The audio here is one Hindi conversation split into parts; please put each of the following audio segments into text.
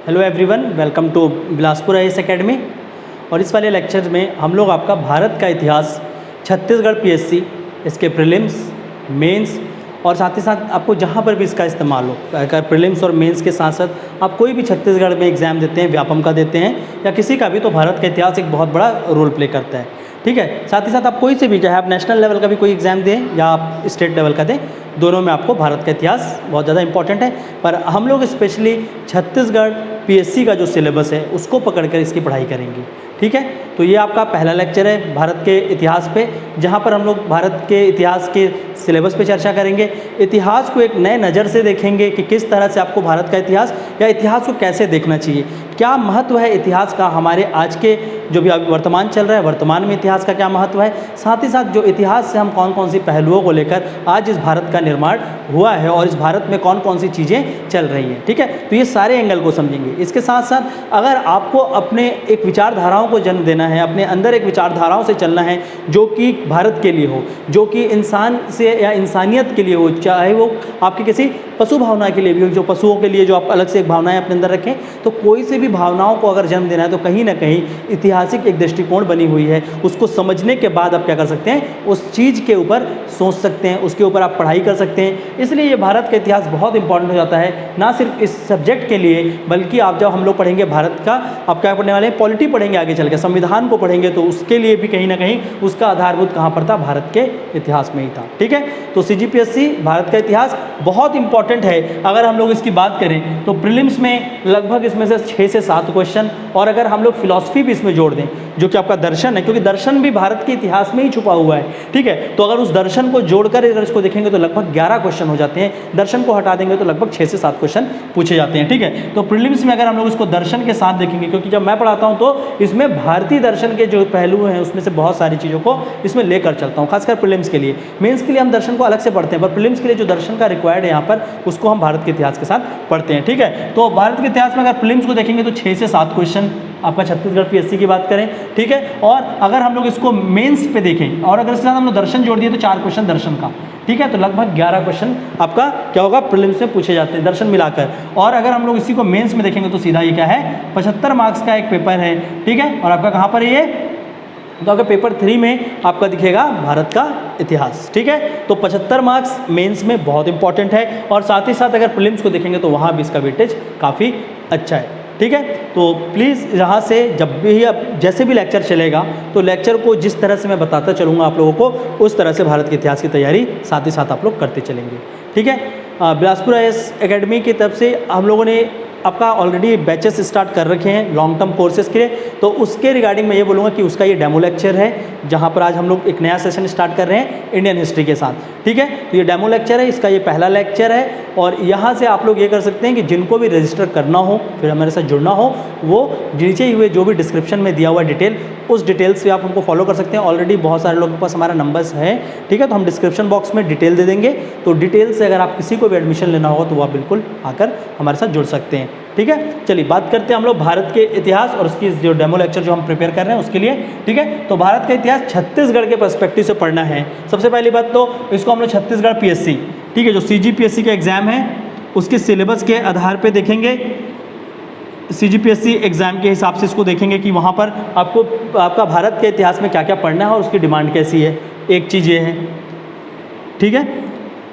Hello everyone, welcome to Bilaspur IAS academy. और इस वाले लेक्चर में हम लोग आपका भारत का इतिहास, छत्तीसगढ़ पीएससी, इसके प्रीलिम्स, मेंस और साथ ही साथ आपको जहाँ पर भी इसका इस्तेमाल हो, अगर प्रीलिम्स और मेंस के साथ साथ आप कोई भी छत्तीसगढ़ में एग्ज़ाम देते हैं, व्यापम का देते हैं या किसी का भी, तो भारत का इतिहास एक बहुत बड़ा रोल प्ले करता है। ठीक है, साथ ही साथ आप कोई से भी, चाहे आप नेशनल लेवल का भी कोई एग्ज़ाम दें या आप स्टेट लेवल का दें, दोनों में आपको भारत का इतिहास बहुत ज़्यादा इंपॉर्टेंट है। पर हम लोग स्पेशली छत्तीसगढ़ पीएससी का जो सिलेबस है उसको पकड़कर इसकी पढ़ाई करेंगे। ठीक है, तो ये आपका पहला लेक्चर है भारत के इतिहास पे, जहाँ पर हम लोग भारत के इतिहास के सिलेबस पे चर्चा करेंगे। इतिहास को एक नए नज़र से देखेंगे कि किस तरह से आपको भारत का इतिहास या इतिहास को कैसे देखना चाहिए, क्या महत्व है इतिहास का हमारे आज के जो भी वर्तमान चल रहा है, वर्तमान में इतिहास का क्या महत्व है, साथ ही साथ जो इतिहास से हम कौन कौन सी पहलुओं को लेकर आज इस भारत का निर्माण हुआ है और इस भारत में कौन कौन सी चीज़ें चल रही हैं। ठीक है, तो ये सारे एंगल को समझेंगे। इसके साथ साथ अगर आपको अपने एक विचारधाराओं को जन्म देना है, अपने अंदर एक विचारधाराओं से चलना है जो कि भारत के लिए हो, जो कि इंसान से या इंसानियत के लिए हो, चाहे वो आपकी किसी पशु भावना के लिए भी हो, जो पशुओं के लिए जो आप अलग से एक भावनाएं अपने अंदर रखें, तो कोई से भी भावनाओं को अगर जन्म देना है तो कहीं ना कहीं ऐतिहासिक एक दृष्टिकोण बनी हुई है, उसको समझने के बाद आप क्या कर सकते हैं, उस चीज़ के ऊपर सोच सकते हैं, उसके ऊपर आप पढ़ाई कर सकते हैं। इसलिए ये भारत का इतिहास बहुत इंपॉर्टेंट हो जाता है, ना सिर्फ इस सब्जेक्ट के लिए, बल्कि आप जब हम लोग पढ़ेंगे भारत का, आप क्या पढ़ने वाले हैं, पॉलिटी पढ़ेंगे, आगे चल के संविधान को पढ़ेंगे, तो उसके लिए भी कहीं ना कहीं उसका आधारभूत कहाँ पर था, भारत के इतिहास में ही था। ठीक है, तो सीजीपीएससी भारत का इतिहास बहुत इंपॉर्टेंट है। अगर हम लोग इसकी बात करें तो प्रीलिम्स में लगभग इसमें से 6 से 7 क्वेश्चन, और अगर हम लोग फिलॉसफी भी इसमें जोड़ दें जो कि आपका दर्शन है, क्योंकि दर्शन भी भारत के इतिहास में ही छुपा हुआ है। ठीक है, तो अगर उस दर्शन को जोड़कर अगर इसको देखेंगे तो लगभग 11 क्वेश्चन हो जाते हैं, दर्शन को हटा देंगे तो लगभग 6 से 7 क्वेश्चन पूछे जाते हैं। ठीक है, तो प्रीलिम्स में अगर हम लोग इसको दर्शन के साथ देखेंगे, क्योंकि जब मैं पढ़ाता हूँ तो इसमें भारतीय दर्शन के जो पहलू हैं उसमें से बहुत सारी चीज़ों को इसमें लेकर चलता हूँ, खासकर प्रीलिम्स के लिए। मेंस के लिए हम दर्शन को अलग से पढ़ते हैं, पर प्रीलिम्स के लिए जो दर्शन का रिक्वायर्ड है यहाँ पर, उसको हम भारत के इतिहास के साथ पढ़ते हैं। ठीक है, तो भारत के इतिहास में अगर प्रीलिम्स को देखेंगे तो 6 से 7 क्वेश्चन आपका छत्तीसगढ़ पीएससी की बात करें। ठीक है, और अगर हम लोग इसको मेंस पे देखें और अगर इसके साथ हम लोग दर्शन जोड़ दिए तो 4 क्वेश्चन दर्शन का। ठीक है, तो लगभग 11 क्वेश्चन आपका क्या होगा, प्रीलिम्स में पूछे जाते हैं दर्शन मिलाकर। और अगर हम लोग इसी को मेंस में देखेंगे तो सीधा ये क्या है, 75 मार्क्स का एक पेपर है। ठीक है, और आपका कहाँ पर है ये, तो अगर पेपर 3 में आपका दिखेगा भारत का इतिहास। ठीक है, तो 75 मार्क्स मेंस में बहुत इंपॉर्टेंट है, और साथ ही साथ अगर प्रीलिम्स को देखेंगे तो वहाँ भी इसका वेटेज काफ़ी अच्छा है। ठीक है, तो प्लीज़ यहाँ से जब भी अब जैसे भी लेक्चर चलेगा तो लेक्चर को जिस तरह से मैं बताता चलूँगा आप लोगों को, उस तरह से भारत के इतिहास की तैयारी साथ ही साथ आप लोग करते चलेंगे। ठीक है, बिलासपुर आईएएस एकेडमी की तरफ से हम लोगों ने आपका ऑलरेडी बैचेस स्टार्ट कर रखे हैं लॉन्ग टर्म कोर्सेज़ के लिए, तो उसके रिगार्डिंग मैं ये बोलूँगा कि उसका ये डेमो लेक्चर है, जहाँ पर आज हम लोग एक नया सेशन स्टार्ट कर रहे हैं इंडियन हिस्ट्री के साथ। ठीक है, तो ये डेमो लेक्चर है, इसका ये पहला लेक्चर है, और यहाँ से आप लोग ये कर सकते हैं कि जिनको भी रजिस्टर करना हो, फिर हमारे साथ जुड़ना हो, वो नीचे हुए जो भी डिस्क्रिप्शन में दिया हुआ डिटेल, उस डिटेल्स से आप हमको फॉलो कर सकते हैं। ऑलरेडी बहुत सारे लोगों के पास हमारा नंबर्स है। ठीक है, तो हम डिस्क्रिप्शन बॉक्स में डिटेल दे देंगे, तो डिटेल से अगर आप किसी को भी एडमिशन लेना होगा तो वो आप बिल्कुल आकर हमारे साथ जुड़ सकते हैं। ठीक है, चलिए बात करते हैं हम लोग भारत के इतिहास और उसकी जो डेमो लेक्चर जो हम प्रिपेयर कर रहे हैं उसके लिए। ठीक है, तो भारत का इतिहास छत्तीसगढ़ के पर्सपेक्टिव से पढ़ना है। सबसे पहली बात तो इसको हम लोग छत्तीसगढ़ पीएससी, ठीक है, जो सीजीपीएससी का एग्ज़ाम है उसके सिलेबस के आधार पे देखेंगे, सीजीपीएससी एग्ज़ाम के हिसाब से इसको देखेंगे कि वहाँ पर आपको आपका भारत के इतिहास में क्या क्या पढ़ना है और उसकी डिमांड कैसी है। एक चीज़ ये है। ठीक है,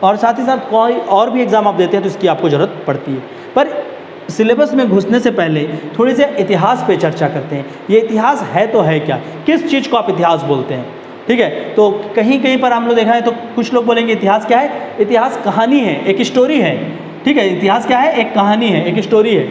और साथ ही साथ कोई और भी एग्ज़ाम आप देते हैं तो इसकी आपको ज़रूरत पड़ती है। पर सिलेबस में घुसने से पहले थोड़ी से इतिहास पे चर्चा करते हैं। ये इतिहास है तो है क्या, किस चीज़ को आप इतिहास बोलते हैं। ठीक है, तो कहीं कहीं पर हम लोग देखा है तो कुछ लोग बोलेंगे इतिहास क्या है, इतिहास कहानी है, एक स्टोरी है। ठीक है, इतिहास क्या है, एक कहानी है, एक स्टोरी है,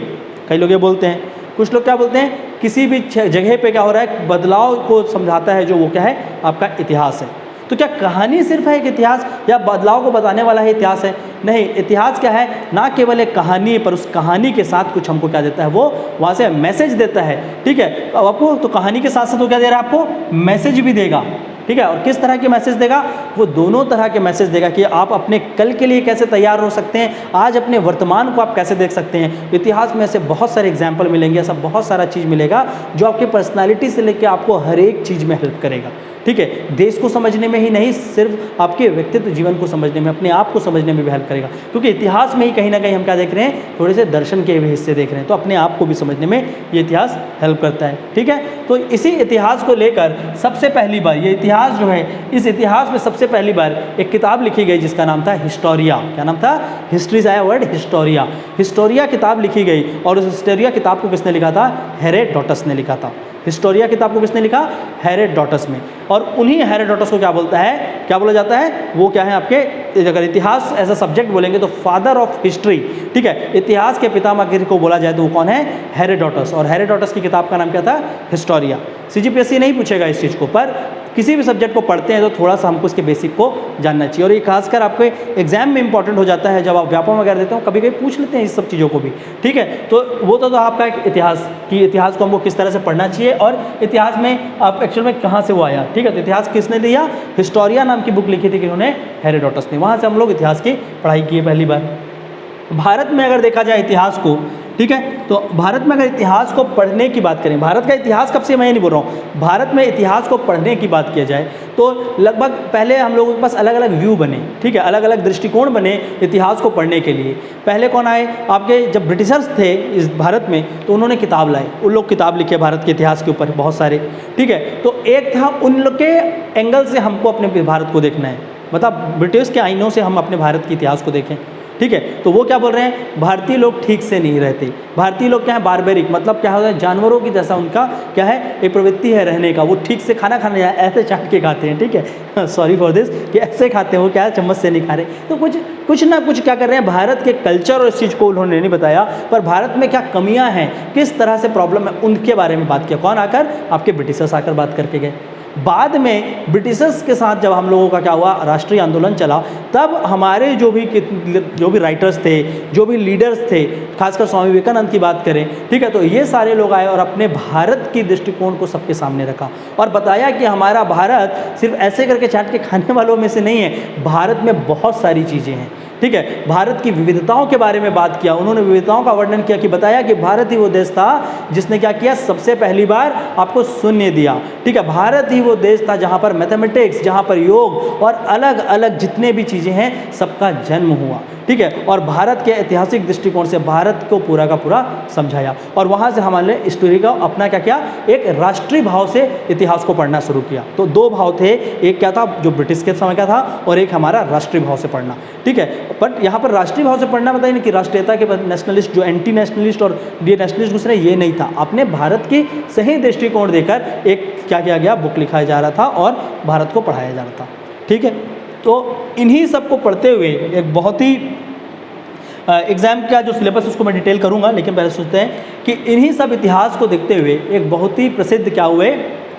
कई लोग ये बोलते हैं। कुछ लोग क्या बोलते हैं, किसी भी जगह पे क्या हो रहा है, बदलाव को समझाता है जो वो क्या है, आपका इतिहास है। तो क्या कहानी सिर्फ है एक इतिहास, या बदलाव को बताने वाला है इतिहास है? नहीं, इतिहास क्या है, ना केवल एक कहानी, पर उस कहानी के साथ कुछ हमको क्या देता है, वो वहाँ से मैसेज देता है। ठीक है, अब आपको तो कहानी के साथ साथ वो क्या दे रहा है, आपको मैसेज भी देगा। ठीक है। और किस तरह के मैसेज देगा? वो दोनों तरह के मैसेज देगा कि आप अपने कल के लिए कैसे तैयार हो सकते हैं, आज अपने वर्तमान को आप कैसे देख सकते हैं। इतिहास में ऐसे बहुत सारे एग्जाम्पल मिलेंगे, ऐसा बहुत सारा चीज़ मिलेगा जो आपकी पर्सनालिटी से लेकर आपको हर एक चीज़ में हेल्प करेगा, ठीक है। देश को समझने में ही नहीं, सिर्फ आपके व्यक्तित्व जीवन को समझने में, अपने आप को समझने में भी हेल्प करेगा, क्योंकि इतिहास में ही कहीं ना कहीं हम क्या देख रहे हैं, थोड़े से दर्शन के भी हिस्से देख रहे हैं। तो अपने आप को भी समझने में ये इतिहास हेल्प करता है, ठीक है। तो इसी इतिहास को लेकर सबसे पहली बार, ये इतिहास जो है, इस इतिहास में सबसे पहली बार एक किताब लिखी गई जिसका नाम था हिस्टोरिया। क्या नाम था? हिस्ट्री से आया वर्ड हिस्टोरिया। हिस्टोरिया किताब लिखी गई और उस हिस्टोरिया किताब को किसने लिखा था? हेरोडोटस ने लिखा था। हिस्टोरिया किताब को किसने लिखा? हेरोडोटस में। और उन्हीं हेरोडोटस को क्या बोलता है, क्या बोला जाता है? वो क्या है आपके, अगर इतिहास एज अ सब्जेक्ट बोलेंगे तो फादर ऑफ हिस्ट्री, ठीक है। इतिहास के पितामह को बोला जाए तो वो कौन है? हेरोडोटस। और हेरोडोटस की किताब का नाम क्या था? हिस्टोरिया। सीजीपीएससी नहीं पूछेगा इस चीज़ को, पर किसी भी सब्जेक्ट को पढ़ते हैं तो थोड़ा सा हमको इसके बेसिक को जानना चाहिए। और ये खासकर आपके एग्जाम में इंपॉर्टेंट हो जाता है, जब आप व्यापम वगैरह देते हो कभी कभी पूछ लेते हैं इस सब चीज़ों को भी, ठीक है। तो वो तो आपका एक इतिहास की, इतिहास को हमको किस तरह से पढ़ना चाहिए और इतिहास में आप एक्चुअल में कहाँ से वो आया, ठीक है। तो इतिहास किसने दिया? हिस्टोरिया नाम की बुक लिखी थी किन्होंने? हेरोडोटस ने। वहाँ से हम लोग इतिहास की पढ़ाई की है पहली बार। भारत में अगर देखा जाए इतिहास को, ठीक है, तो भारत में अगर इतिहास को पढ़ने की बात करें, भारत का इतिहास कब से, मैं नहीं बोल रहा हूँ, भारत में इतिहास को पढ़ने की बात किया जाए तो लगभग पहले हम लोगों के पास अलग अलग व्यू बने, ठीक है, अलग अलग दृष्टिकोण बने इतिहास को पढ़ने के लिए। पहले कौन आए आपके? जब ब्रिटिशर्स थे इस भारत में तो उन्होंने किताब लाए, उन लोग किताब लिखे भारत के इतिहास के ऊपर बहुत सारे, ठीक है। तो एक था उन लोग के एंगल से हमको अपने भारत को देखना है, मतलब ब्रिटिश के आईनों से हम अपने भारत के इतिहास को देखें, ठीक है। तो वो क्या बोल रहे हैं? भारतीय लोग ठीक से नहीं रहते, भारतीय लोग क्या है? बारबेरिक, मतलब क्या होता है? जानवरों की जैसा उनका क्या है? एक प्रवृत्ति है रहने का, वो ठीक से खाना खाने ऐसे चाट के खाते हैं, ठीक है, सॉरी फॉर दिस, कि ऐसे खाते हैं वो, क्या है? चम्मच से नहीं खा रहे। तो कुछ ना कुछ क्या कर रहे हैं, भारत के कल्चर और इस चीज़ को उन्होंने नहीं बताया, पर भारत में क्या कमियाँ हैं, किस तरह से प्रॉब्लम है, उनके बारे में बात किया। कौन आकर? आपके ब्रिटिशर्स आकर बात करके गए। बाद में ब्रिटिशर्स के साथ जब हम लोगों का क्या हुआ, राष्ट्रीय आंदोलन चला, तब हमारे जो भी राइटर्स थे, जो भी लीडर्स थे, खासकर स्वामी विवेकानंद की बात करें, ठीक है, तो ये सारे लोग आए और अपने भारत की दृष्टिकोण को सबके सामने रखा और बताया कि हमारा भारत सिर्फ ऐसे करके चाट के खाने वालों में से नहीं है, भारत में बहुत सारी चीज़ें हैं, ठीक है। भारत की विविधताओं के बारे में बात किया, उन्होंने विविधताओं का वर्णन किया कि बताया कि भारत ही वो देश था जिसने क्या किया, सबसे पहली बार आपको शून्य दिया, ठीक है। भारत ही वो देश था जहाँ पर मैथमेटिक्स, जहाँ पर योग और अलग अलग जितने भी चीज़ें हैं सबका जन्म हुआ, ठीक है। और भारत के ऐतिहासिक दृष्टिकोण से भारत को पूरा का पूरा समझाया और वहाँ से हमारे हिस्ट्री का अपना क्या किया, एक राष्ट्रीय भाव से इतिहास को पढ़ना शुरू किया। तो दो भाव थे, एक क्या था जो ब्रिटिश के समय का था और एक हमारा राष्ट्रीय भाव से पढ़ना, ठीक है। बट यहाँ पर राष्ट्रीय भाव से पढ़ना बताइए ना कि राष्ट्रीयता के नेशनलिस्ट, जो एंटी नेशनलिस्ट और डी नेशनलिस्ट दूसरे, ये नहीं था। अपने भारत की सही दृष्टिकोण देकर एक क्या किया गया, बुक लिखाया जा रहा था और भारत को पढ़ाया जा रहा था, ठीक है। तो इन्हीं सब को पढ़ते हुए एक बहुत ही एग्ज़ाम का जो सिलेबस उसको मैं डिटेल करूँगा, लेकिन पहले सोचते हैं कि इन्हीं सब इतिहास को देखते हुए एक बहुत ही प्रसिद्ध क्या हुए,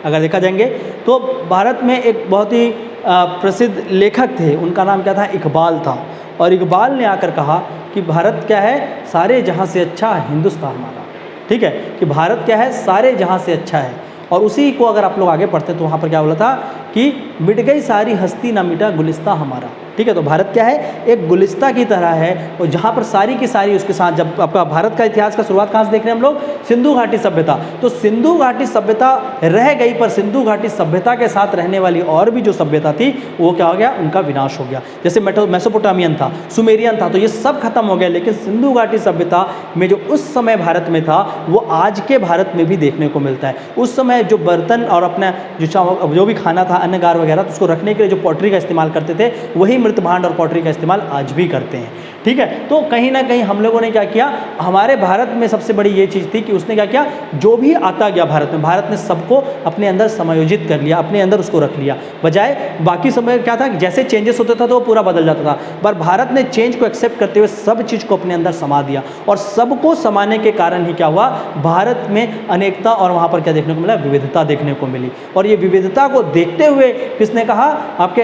अगर देखा जाएंगे तो भारत में एक बहुत ही प्रसिद्ध लेखक थे, उनका नाम क्या था, इकबाल था। और इकबाल ने आकर कहा कि भारत क्या है, सारे जहाँ से अच्छा हिंदुस्तान हमारा, ठीक है, कि भारत क्या है, सारे जहाँ से अच्छा है। और उसी को अगर आप लोग आगे पढ़ते तो वहाँ पर क्या बोला था कि मिट गई सारी हस्ती ना मिटा गुलिस्ता हमारा, ठीक है। तो भारत क्या है, एक गुलिस्ता की तरह है और जहाँ पर सारी की सारी उसके साथ, जब आपका भारत का इतिहास का शुरुआत कहाँ से देख रहे हैं हम लोग, सिंधु घाटी सभ्यता। तो सिंधु घाटी सभ्यता रह गई, पर सिंधु घाटी सभ्यता के साथ रहने वाली और भी जो सभ्यता थी वो क्या हो गया, उनका विनाश हो गया। जैसे मेसोपोटामियन था, सुमेरियन था, तो ये सब खत्म हो गया। लेकिन सिंधु घाटी सभ्यता में जो उस समय भारत में था वो आज के भारत में भी देखने को मिलता है। उस समय जो बर्तन और अपना जो भी खाना था, अन्नगार वगैरह, तो उसको रखने के लिए जो पॉटरी का इस्तेमाल करते थे, वही मृत भांड और पॉटरी का इस्तेमाल आज भी करते हैं, ठीक है। तो कहीं ना कहीं हम लोगों ने क्या किया, हमारे भारत में सबसे बड़ी ये चीज़ थी कि उसने क्या किया, जो भी आता गया भारत ने सबको अपने अंदर समायोजित कर लिया, अपने अंदर उसको रख लिया। बजाय बाकी समय क्या था, जैसे चेंजेस होता था तो वो पूरा बदल जाता था, पर भारत ने चेंज को एक्सेप्ट करते हुए सब चीज़ को अपने अंदर समा दिया। और सबको समाने के कारण ही क्या हुआ, भारत में अनेकता और वहाँ पर क्या देखने को मिला, विविधता देखने को मिली। और ये विविधता को देखते हुए किसने कहा, आपके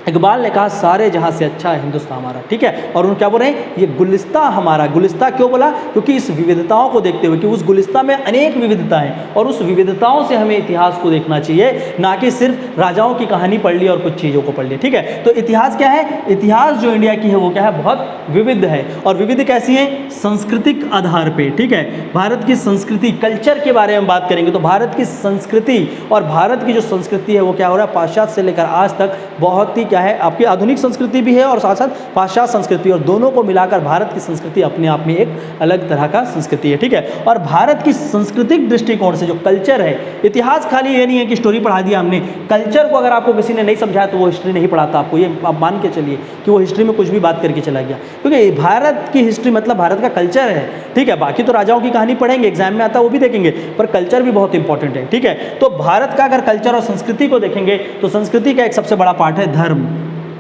इकबाल ने कहा सारे जहाँ से अच्छा है हिंदुस्तान हमारा, ठीक है। और उन्होंने क्या बोल रहे हैं, ये गुलिस्ता हमारा। गुलिस्ता क्यों बोला, क्योंकि इस विविधताओं को देखते हुए कि उस गुलिस्ता में अनेक विविधता हैं और उस विविधताओं से हमें इतिहास को देखना चाहिए, ना कि सिर्फ राजाओं की कहानी पढ़ ली और कुछ चीज़ों को पढ़ लिया, ठीक है। तो इतिहास क्या है, इतिहास जो इंडिया की है वो क्या है, बहुत विविध है। और विविध कैसी है, सांस्कृतिक आधार पे, ठीक है। भारत की संस्कृति, कल्चर के बारे में बात करेंगे तो भारत की संस्कृति और भारत की जो संस्कृति है वो क्या हो रहा है, पाश्चात्य से लेकर आज तक बहुत ही क्या है, आपकी आधुनिक संस्कृति भी है और साथ साथ पाश्चात्य संस्कृति, और दोनों को मिलाकर भारत की संस्कृति अपने आप में एक अलग तरह का संस्कृति है, ठीक है। और भारत की सांस्कृतिक दृष्टिकोण से जो कल्चर है, इतिहास खाली ये नहीं है कि स्टोरी पढ़ा दिया हमने, कल्चर को अगर आपको किसी ने नहीं समझाया तो वो हिस्ट्री नहीं पढ़ाता आपको, ये आप मान के चलिए कि वो हिस्ट्री में कुछ भी बात करके चला गया, क्योंकि भारत की हिस्ट्री मतलब भारत का कल्चर है, ठीक है। बाकी तो राजाओं की कहानी पढ़ेंगे, एग्जाम में आता है वो भी देखेंगे, पर कल्चर भी बहुत इंपॉर्टेंट है, ठीक है। तो भारत का अगर कल्चर और संस्कृति को देखेंगे तो संस्कृति का एक सबसे बड़ा पार्ट है धर्म,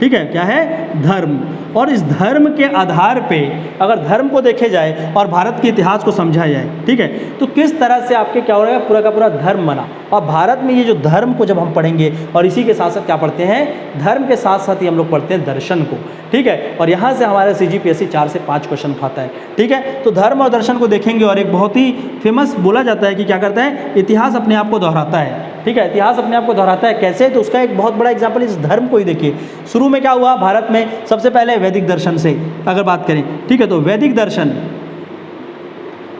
ठीक है। क्या है, धर्म। और इस धर्म के आधार पे अगर धर्म को देखे जाए और भारत के इतिहास को समझा जाए, ठीक है, तो किस तरह से आपके क्या हो रहा है, पूरा का पूरा धर्म बना। और भारत में ये जो धर्म को जब हम पढ़ेंगे और इसी के साथ साथ क्या पढ़ते हैं, धर्म के साथ साथ ही हम लोग पढ़ते हैं दर्शन को, ठीक है। और यहाँ से हमारे CGPSC 4 से 5 क्वेश्चन उठाता है, ठीक है। तो धर्म और दर्शन को देखेंगे और एक बहुत ही फेमस बोला जाता है कि क्या करता है, इतिहास अपने आप को दोहराता है, ठीक है। इतिहास अपने आप को दोहराता है, कैसे, तो उसका एक बहुत बड़ा एग्जाम्पल इस धर्म को ही देखिए। शुरू में क्या हुआ भारत में, सबसे पहले वैदिक दर्शन से अगर बात करें, ठीक है, तो वैदिक दर्शन,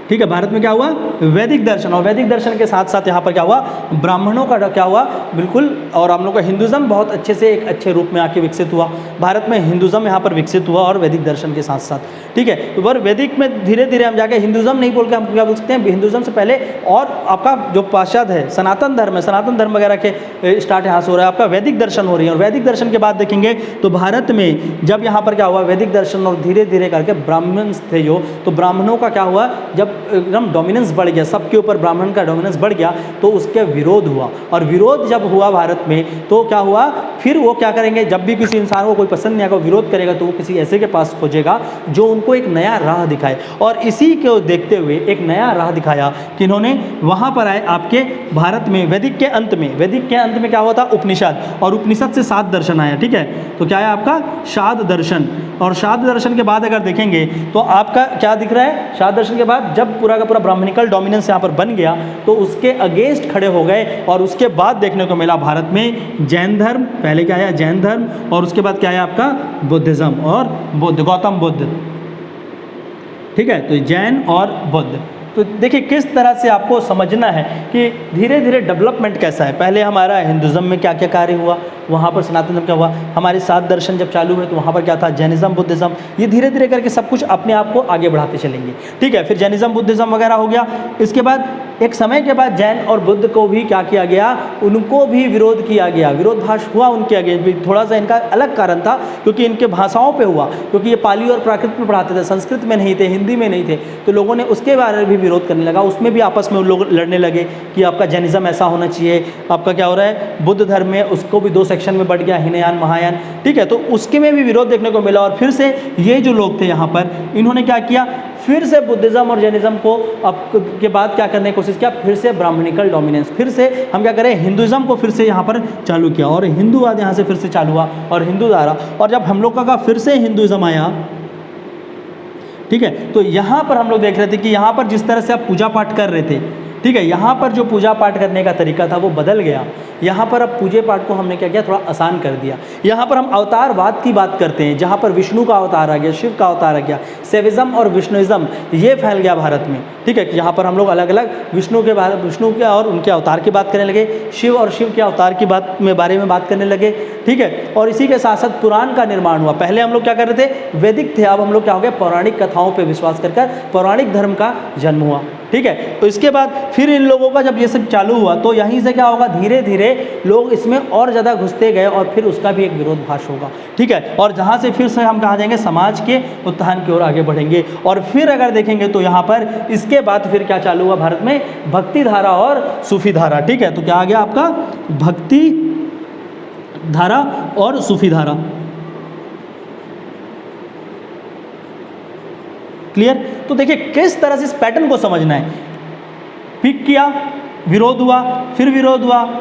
ठीक है, भारत में क्या हुआ, वैदिक दर्शन। और वैदिक दर्शन के साथ साथ यहाँ पर क्या हुआ, ब्राह्मणों का क्या हुआ, बिल्कुल, और हम लोग का हिंदुज़म बहुत अच्छे से एक अच्छे रूप में आके विकसित हुआ। भारत में हिंदुज़म यहाँ पर विकसित हुआ और वैदिक दर्शन के साथ साथ, ठीक है। तो पर वैदिक में धीरे धीरे हम जाके हिंदुज़म नहीं बोल के हम क्या बोल सकते हैं, हिंदुज़म से पहले और आपका जो पाश्चात्य है, सनातन धर्म है, सनातन धर्म वगैरह के स्टार्ट यहाँ से हो रहा है, आपका वैदिक दर्शन हो रही है। और वैदिक दर्शन के बाद देखेंगे तो भारत में जब यहाँ पर क्या हुआ, वैदिक दर्शन और धीरे धीरे करके ब्राह्मण थे जो, तो ब्राह्मणों का क्या हुआ, जब एकदम डोमिनेंस बढ़ गया, सबके ऊपर ब्राह्मण का डोमिनेंस बढ़ गया, तो उसके विरोध हुआ। और विरोध जब हुआ भारत में तो क्या हुआ, फिर वो क्या करेंगे, जब भी किसी इंसान को कोई पसंद नहीं आएगा, विरोध करेगा, तो वो किसी ऐसे के पास खोजेगा जो उनको एक नया राह दिखाए। और इसी को देखते हुए एक नया राह दिखाया कि इन्होंने वहाँ पर आए आपके भारत में वैदिक के अंत में क्या हुआ था, उपनिषद, और उपनिषद से 7 दर्शन आया, ठीक है। तो क्या है आपका शाद दर्शन। और शाद दर्शन के बाद अगर देखेंगे तो आपका क्या दिख रहा है, शाद दर्शन के बाद जब पूरा का पूरा ब्राह्मणिकल डोमिनेंस यहाँ पर बन गया तो उसके अगेंस्ट खड़े हो गए। और उसके बाद देखने को मिला भारत में जैन धर्म, पहले क्या आया, जैन धर्म, और उसके बाद क्या आया आपका बुद्धिज़्म और बुद्ध, गौतम बुद्ध, ठीक है। तो जैन और बुद्ध, तो देखिए किस तरह से आपको समझना है कि धीरे धीरे डेवलपमेंट कैसा है। पहले हमारा हिंदुज़म में क्या क्या कार्य हुआ, वहाँ पर सनातन धर्म क्या हुआ, हमारे 7 दर्शन जब चालू हुए तो वहाँ पर क्या था, जैनिज़्म, बुद्धिज़्म, ये धीरे धीरे करके सब कुछ अपने आप को आगे बढ़ाते चलेंगे, ठीक है। फिर जैनिज़्म, बुद्धिज़्म वगैरह हो गया। इसके बाद एक समय के बाद जैन और बुद्ध को भी क्या किया गया, उनको भी विरोध किया गया, विरोधाभास हुआ उनके आगे भी। थोड़ा सा इनका अलग कारण था क्योंकि इनके भाषाओं पे हुआ, क्योंकि ये पाली और प्राकृत में पढ़ाते थे, संस्कृत में नहीं थे, हिंदी में नहीं थे, तो लोगों ने उसके बारे में भी विरोध करने लगा। उसमें भी आपस में उन लोग लड़ने लगे कि आपका जैनिज़्म ऐसा होना चाहिए, आपका क्या हो रहा है, बुद्ध धर्म में उसको भी 2 सेक्शन में बढ़ गया, हीनयान, महायान, ठीक है। तो उसके में भी विरोध देखने को मिला। और फिर से ये जो लोग थे यहाँ पर, इन्होंने क्या किया, फिर से बुद्धिज़्म और जैनिज़्म को अब के बाद क्या करने की कोशिश किया, फिर से ब्राह्मणिकल डोमिनेंस, फिर से हम क्या करें, हिंदुज़्म को फिर से यहाँ पर चालू किया और हिंदूवाद यहाँ से फिर से चालू हुआ और हिंदू धारा। और जब हम लोग का फिर से हिंदुज़्म आया, ठीक है, तो यहाँ पर हम लोग देख रहे थे कि यहाँ पर जिस तरह से आप पूजा पाठ कर रहे थे, ठीक है, यहाँ पर जो पूजा पाठ करने का तरीका था वो बदल गया। यहाँ पर अब पूजे पाठ को हमने क्या किया, थोड़ा आसान कर दिया। यहाँ पर हम अवतारवाद की बात करते हैं, जहाँ पर विष्णु का अवतार आ गया, शिव का अवतार आ गया, शैविज़्म और विष्णुइज़्म ये फैल गया भारत में, ठीक है। यहाँ पर हम लोग अलग अलग विष्णु के और उनके अवतार की बात करने लगे, शिव और शिव के अवतार की बारे में बात करने लगे, ठीक है। और इसी के साथ साथ पुराण का निर्माण हुआ। पहले हम लोग क्या कर रहे थे, वैदिक थे, अब हम लोग क्या हो गए, पौराणिक कथाओं पर विश्वास कर पौराणिक धर्म का जन्म हुआ, ठीक है। तो इसके बाद फिर इन लोगों का जब ये सब चालू हुआ तो यहीं से क्या होगा, धीरे धीरे लोग इसमें और ज़्यादा घुसते गए और फिर उसका भी एक विरोधाभास होगा, ठीक है। और जहाँ से फिर से हम कहाँ जाएंगे, समाज के उत्थान की ओर आगे बढ़ेंगे। और फिर अगर देखेंगे तो यहाँ पर इसके बाद फिर क्या चालू हुआ भारत में, भक्ति धारा और सूफी धारा, ठीक है। तो क्या आ गया आपका, भक्ति धारा और सूफी धारा, क्लियर। तो देखिए किस तरह से इस पैटर्न को समझना है, पिक किया, विरोध हुआ,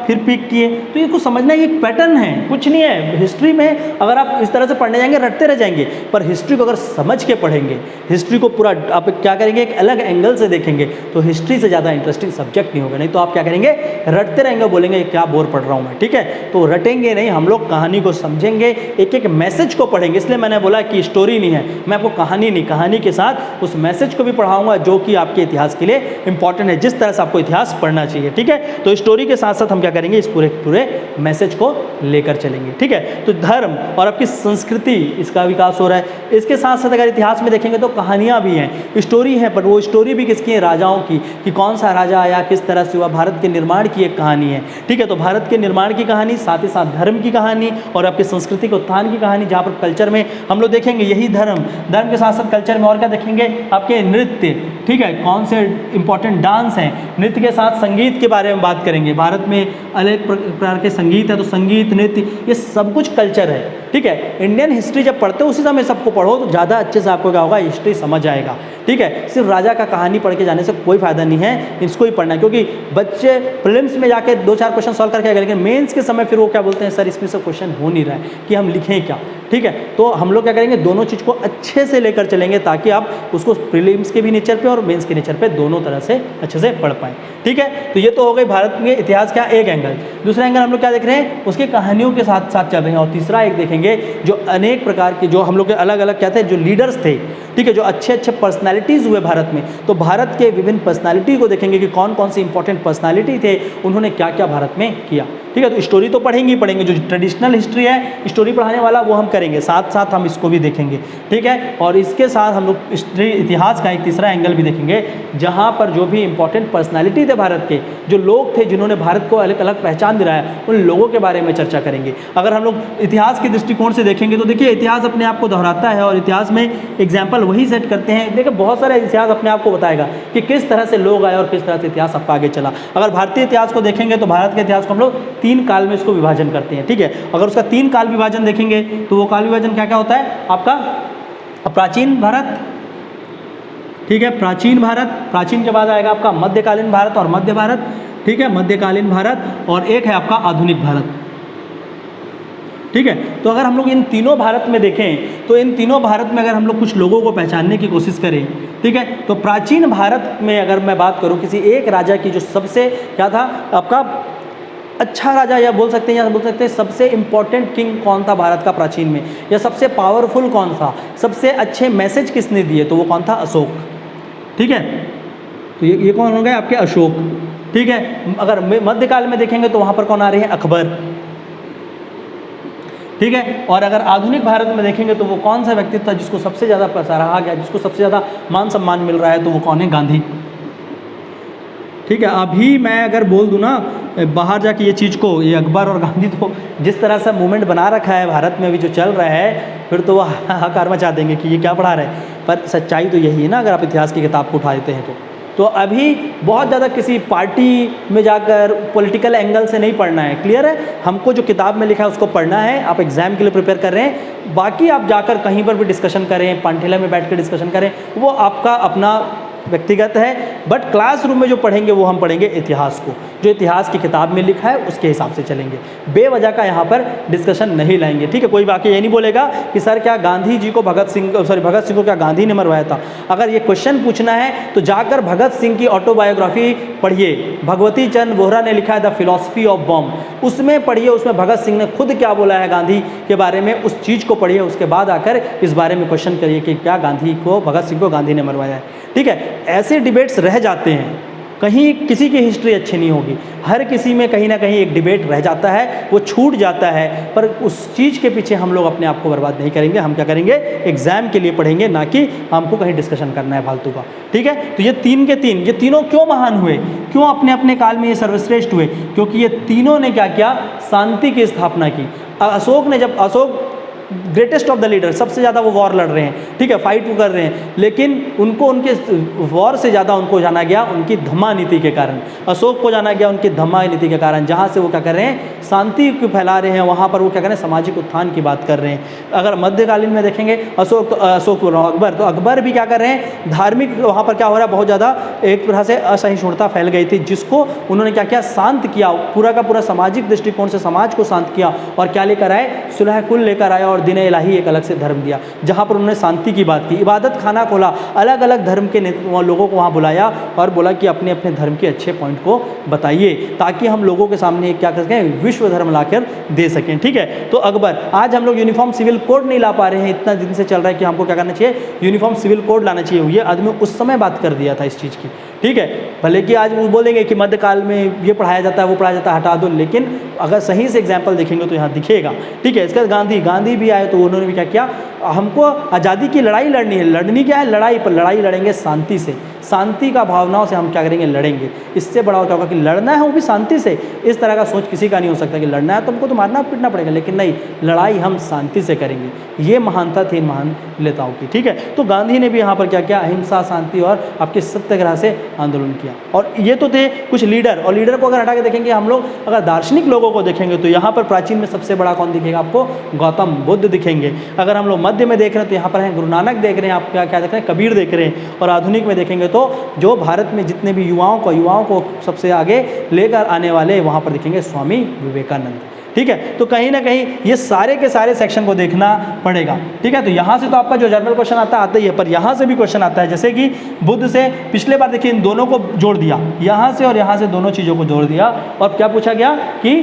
फिर पीक किए। तो ये कुछ समझना, ये एक पैटर्न है, कुछ नहीं है। हिस्ट्री में अगर आप इस तरह से पढ़ने जाएंगे रटते रह जाएंगे, पर हिस्ट्री को अगर समझ के पढ़ेंगे, हिस्ट्री को पूरा आप क्या करेंगे, एक अलग एंगल से देखेंगे, तो हिस्ट्री से ज़्यादा इंटरेस्टिंग सब्जेक्ट नहीं होगा। नहीं तो आप क्या करेंगे, रटते रहेंगे, बोलेंगे क्या बोर पढ़ रहा हूँ मैं, ठीक है। तो रटेंगे नहीं, हम लोग कहानी को समझेंगे, एक एक मैसेज को पढ़ेंगे। इसलिए मैंने बोला कि स्टोरी नहीं है, मैं आपको कहानी नहीं, कहानी के साथ उस मैसेज को भी पढ़ाऊंगा जो कि आपके इतिहास के लिए इंपॉर्टेंट है, जिस तरह से आपको इतिहास पढ़ना चाहिए, ठीक है। तो स्टोरी के साथ साथ हम क्या करेंगे, इस पूरे मैसेज को लेकर चलेंगे, ठीक है। तो धर्म और आपकी संस्कृति, इसका विकास हो रहा है। इसके साथ साथ अगर इतिहास में देखेंगे तो कहानियाँ भी हैं, स्टोरी है, पर वो स्टोरी भी किसकी है, राजाओं की, कि कौन सा राजा आया, किस तरह से हुआ, भारत के निर्माण की एक कहानी है, ठीक है। तो भारत के निर्माण की कहानी, साथ ही साथ धर्म की कहानी और आपकी संस्कृति के उत्थान की कहानी, जहाँ पर कल्चर में हम लोग देखेंगे यही धर्म के साथ साथ कल्चर में और क्या देखेंगे, आपके नृत्य, ठीक है, कौन से इंपॉर्टेंट डांस हैं, नृत्य के साथ संगीत के बारे में बात करेंगे। भारत में अलग प्रकार के संगीत है, तो संगीत, नृत्य, ये सब कुछ कल्चर है, ठीक है। इंडियन हिस्ट्री जब पढ़ते हो उसी समय सबको पढ़ो तो ज़्यादा अच्छे से आपको क्या होगा, हिस्ट्री समझ आएगा, ठीक है। सिर्फ राजा का कहानी पढ़ के जाने से कोई फायदा नहीं है, इसको ही पढ़ना है, क्योंकि बच्चे प्रीलिम्स में जाके 2-4 क्वेश्चन सॉल्व करके आएगा, लेकिन मेंस के समय फिर वो क्या बोलते हैं, सर इसमें से क्वेश्चन हो नहीं रहा है कि हम लिखें क्या, ठीक है। तो हम लोग क्या करेंगे, दोनों चीज़ को अच्छे से लेकर चलेंगे ताकि आप उसको प्रीलिम्स के भी नेचर पे और मेंस के नेचर पे दोनों तरह से अच्छे से पढ़ पाएँ, ठीक है। तो ये तो हो गई भारत में इतिहास का एक एंगल। दूसरा एंगल हम लोग क्या देख रहे हैं, उसकी कहानियों के साथ साथ चल रहे हैं। और तीसरा एक देखेंगे जो अनेक प्रकार के, जो हम लोग के अलग अलग क्या थे, जो लीडर्स थे, ठीक है, जो अच्छे अच्छे पर्सनालिटीज़ हुए भारत में, तो भारत के विभिन्न पर्सनालिटी को देखेंगे कि कौन कौन सी इंपॉर्टेंट पर्सनालिटी थे, उन्होंने क्या क्या भारत में किया, ठीक है। तो स्टोरी तो पढ़ेंगे ही पढ़ेंगे, जो ट्रेडिशनल हिस्ट्री है स्टोरी पढ़ाने वाला वो हम करेंगे, साथ साथ हम इसको भी देखेंगे, ठीक है। और इसके साथ हम लोग हिस्ट्री, इतिहास का एक तीसरा एंगल भी देखेंगे, जहाँ पर जो भी इंपॉर्टेंट पर्सनालिटी थे भारत के, जो लोग थे जिन्होंने भारत को अलग अलग पहचान दिलाया, उन लोगों के बारे में चर्चा करेंगे। अगर हम लोग इतिहास के दृष्टिकोण से देखेंगे तो देखिए इतिहास अपने आप को दोहराता है, और इतिहास में एग्जाम्पल वही सेट करते हैं। देखिए बहुत सारे इतिहास अपने आप को बताएगा कि किस तरह से लोग आए और किस तरह से इतिहास आपका आगे चला। अगर भारतीय इतिहास को देखेंगे तो भारत के इतिहास को हम लोग 3 काल में इसको विभाजन करते हैं, ठीक है। अगर उसका 3 काल विभाजन देखेंगे तो वो काल विभाजन क्या क्या होता है आपका, प्राचीन भारत, ठीक है, प्राचीन भारत, प्राचीन के बाद आएगा आपका मध्यकालीन भारत और मध्य भारत, ठीक है, मध्यकालीन भारत, और एक है आपका आधुनिक भारत, ठीक है। तो अगर हम लोग इन तीनों भारत में देखें तो इन तीनों भारत में अगर हम लोग कुछ लोगों को पहचानने की कोशिश करें, ठीक है, तो प्राचीन भारत में अगर मैं बात करूं किसी एक राजा की, जो सबसे क्या था आपका अच्छा राजा, या बोल सकते हैं सबसे इंपॉर्टेंट किंग कौन था भारत का प्राचीन में, या सबसे पावरफुल कौन था, सबसे अच्छे मैसेज किसने दिए, तो वो कौन था, अशोक, ठीक है। तो ये कौन हो गए आपके, अशोक, ठीक है। अगर मध्यकाल में देखेंगे तो वहाँ पर कौन आ रहे हैं, अकबर, ठीक है। और अगर आधुनिक भारत में देखेंगे तो वो कौन सा व्यक्तित्व था जिसको सबसे ज़्यादा सराहा गया, जिसको सबसे ज़्यादा मान सम्मान मिल रहा है, तो वो कौन है, गांधी, ठीक है। अभी मैं अगर बोल दूँ ना बाहर जाके ये चीज़ को, ये अकबर और गांधी तो जिस तरह से मूवमेंट बना रखा है भारत में अभी जो चल रहा है, फिर तो वो हाहाकार मचा देंगे कि ये क्या पढ़ा रहे हैं। पर सच्चाई तो यही है ना, अगर आप इतिहास की किताब को उठा देते हैं तो अभी बहुत ज़्यादा किसी पार्टी में जाकर पॉलिटिकल एंगल से नहीं पढ़ना है, क्लियर है। हमको जो किताब में लिखा है उसको पढ़ना है, आप एग्जाम के लिए प्रिपेयर कर रहे हैं, बाकी आप जाकर कहीं पर भी डिस्कशन करें, पांठेला में बैठ कर डिस्कशन करें, वो आपका अपना व्यक्तिगत है। बट क्लासरूम में जो पढ़ेंगे वो हम पढ़ेंगे इतिहास को, जो इतिहास की किताब में लिखा है उसके हिसाब से चलेंगे, बेवजह का यहाँ पर डिस्कशन नहीं लाएंगे, ठीक है। कोई बाकी ये नहीं बोलेगा कि सर क्या गांधी जी को भगत सिंह को क्या गांधी ने मरवाया था। अगर ये क्वेश्चन पूछना है तो जाकर भगत सिंह की ऑटोबायोग्राफी पढ़िए, भगवती चंद बोहरा ने लिखा है द फिलॉसफी ऑफ बॉम्ब, उसमें पढ़िए, उसमें भगत सिंह ने खुद क्या बोला है गांधी के बारे में, उस चीज़ को पढ़िए, उसके बाद आकर इस बारे में क्वेश्चन करिए कि क्या भगत सिंह को गांधी ने मरवाया है, ठीक है। ऐसे डिबेट्स रह जाते हैं, कहीं किसी की हिस्ट्री अच्छी नहीं होगी, हर किसी में कहीं ना कहीं एक डिबेट रह जाता है, वो छूट जाता है, पर उस चीज़ के पीछे हम लोग अपने आप को बर्बाद नहीं करेंगे। हम क्या करेंगे, एग्जाम के लिए पढ़ेंगे, ना कि हमको कहीं डिस्कशन करना है फालतू का, ठीक है। तो ये 3 के 3, ये तीनों क्यों महान हुए, क्यों अपने अपने काल में ये सर्वश्रेष्ठ हुए, क्योंकि ये तीनों ने क्या किया, शांति की स्थापना की। Ashok greatest of the leader, सबसे ज़्यादा वो वॉर लड़ रहे हैं, ठीक है, फाइट वो कर रहे हैं, लेकिन उनको उनके वॉर से ज़्यादा उनको जाना गया उनकी धम्मा नीति के कारण। अशोक को जाना गया उनकी धम्मा नीति के कारण, जहाँ से वो क्या कर रहे हैं, शांति को फैला रहे हैं, वहाँ पर वो क्या कर रहे हैं, सामाजिक उत्थान की बात कर रहे हैं। अगर मध्यकालीन में देखेंगे अशोक अकबर, तो अकबर भी क्या कर रहे हैं, धार्मिक वहाँ पर क्या हो रहा है, बहुत ज़्यादा एक तरह से असहिष्णुता फैल गई थी, जिसको उन्होंने क्या किया, शांत किया, पूरा का पूरा सामाजिक दृष्टिकोण से समाज को शांत किया और क्या लेकर आए, सुलह कुल लेकर आया और दिन इलाही एक अलग से धर्म दिया, जहाँ पर उन्होंने शांति की बात की, इबादत खाना खोला, अलग अलग धर्म के लोगों को वहाँ बुलाया और बोला कि अपने अपने धर्म के अच्छे पॉइंट को बताइए, ताकि हम लोगों के सामने क्या कर सकें, विश्व धर्म लाकर दे सकें, ठीक है। तो अकबर, आज हम लोग यूनिफॉर्म सिविल कोड नहीं ला पा रहे हैं, इतना दिन से चल रहा है कि हमको क्या करना चाहिए, यूनिफॉर्म सिविल कोड लाना चाहिए, ये आदमी उस समय बात कर दिया था इस चीज़ की, ठीक है। भले कि आज वो बोलेंगे कि मध्यकाल में ये पढ़ाया जाता है, वो पढ़ाया जाता है, हटा दो, लेकिन अगर सही से एग्जाम्पल देखेंगे तो यहाँ दिखेगा, ठीक है। इसके बाद गांधी भी आए, तो उन्होंने भी क्या किया, हमको आज़ादी की लड़ाई लड़नी है, लड़नी क्या है, लड़ाई पर, लड़ाई लड़ेंगे शांति से, शांति का भावनाओं से हम क्या करेंगे, लड़ेंगे। इससे बड़ा क्या होगा कि लड़ना है वो भी शांति से, इस तरह का सोच किसी का नहीं हो सकता कि लड़ना है तो हमको तो मारना पीटना पड़ेगा, लेकिन नहीं, लड़ाई हम शांति से करेंगे। ये महानता थी महान नेताओं की, ठीक है। तो गांधी ने भी यहाँ पर क्या किया, अहिंसा, शांति और आपके सत्याग्रह से आंदोलन किया। और ये तो थे कुछ लीडर, और लीडर को अगर हटा के देखेंगे हम लोग, अगर दार्शनिक लोगों को देखेंगे तो यहाँ पर प्राचीन में सबसे बड़ा कौन दिखेगा आपको, गौतम बुद्ध दिखेंगे। अगर हम लोग मध्य में देख रहे हैं तो यहाँ पर हैं गुरु नानक देख रहे हैं, आप क्या देख रहे हैं, कबीर देख रहे हैं। और आधुनिक में देखेंगे तो जो भारत में जितने भी युवाओं को सबसे आगे लेकर आने वाले वहाँ पर दिखेंगे स्वामी विवेकानंद, ठीक है। तो कहीं ना कहीं ये सारे के सारे सेक्शन को देखना पड़ेगा, ठीक है। तो यहाँ से तो आपका जो जर्नल क्वेश्चन आता ही है, पर यहाँ से भी क्वेश्चन आता है, जैसे कि बुद्ध से पिछले बार देखिए इन दोनों को जोड़ दिया, यहाँ से और यहाँ से दोनों चीज़ों को जोड़ दिया, और क्या पूछा गया कि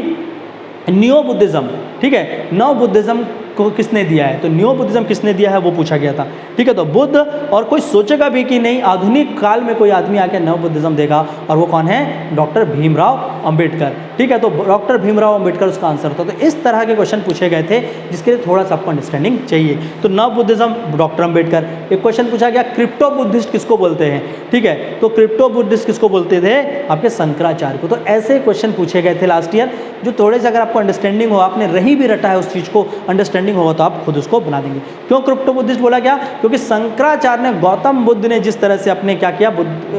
न्यो बुद्धिज़्म, ठीक है, नव बुद्धिज़्म को किसने दिया है, तो न्यू बुद्धिज्म किसने दिया है वो पूछा गया था, ठीक है। तो बुद्ध, और कोई सोचेगा भी कि नहीं आधुनिक काल में कोई आदमी आके नव बुद्धिज्म देगा, और वो कौन है, डॉक्टर भीमराव अंबेडकर, ठीक है। तो डॉक्टर भीमराव अंबेडकर उसका आंसर था। तो इस तरह के क्वेश्चन पूछे गए थे जिसके लिए थोड़ा सा आपको अंडरस्टैंडिंग चाहिए। तो नव बुद्धिज्म डॉक्टर अंबेडकर। एक क्वेश्चन पूछा गया क्रिप्टो बुद्धिस्ट किसको बोलते हैं, ठीक है। तो क्रिप्टो बुद्धिस्ट किसको बोलते थे, आपके शंकराचार्य को। तो ऐसे क्वेश्चन पूछे गए थे लास्ट ईयर, जो थोड़े से अगर आपको अंडरस्टैंडिंग हो, आपने रही भी रटा है उस चीज़ को, अंडरस्टैंडिंग होगा तो आप खुद उसको बना देंगे। क्यों क्रिप्टो बुद्धिस्ट बोला गया, क्योंकि शंकराचार्य ने, गौतम बुद्ध ने जिस तरह से अपने क्या किया,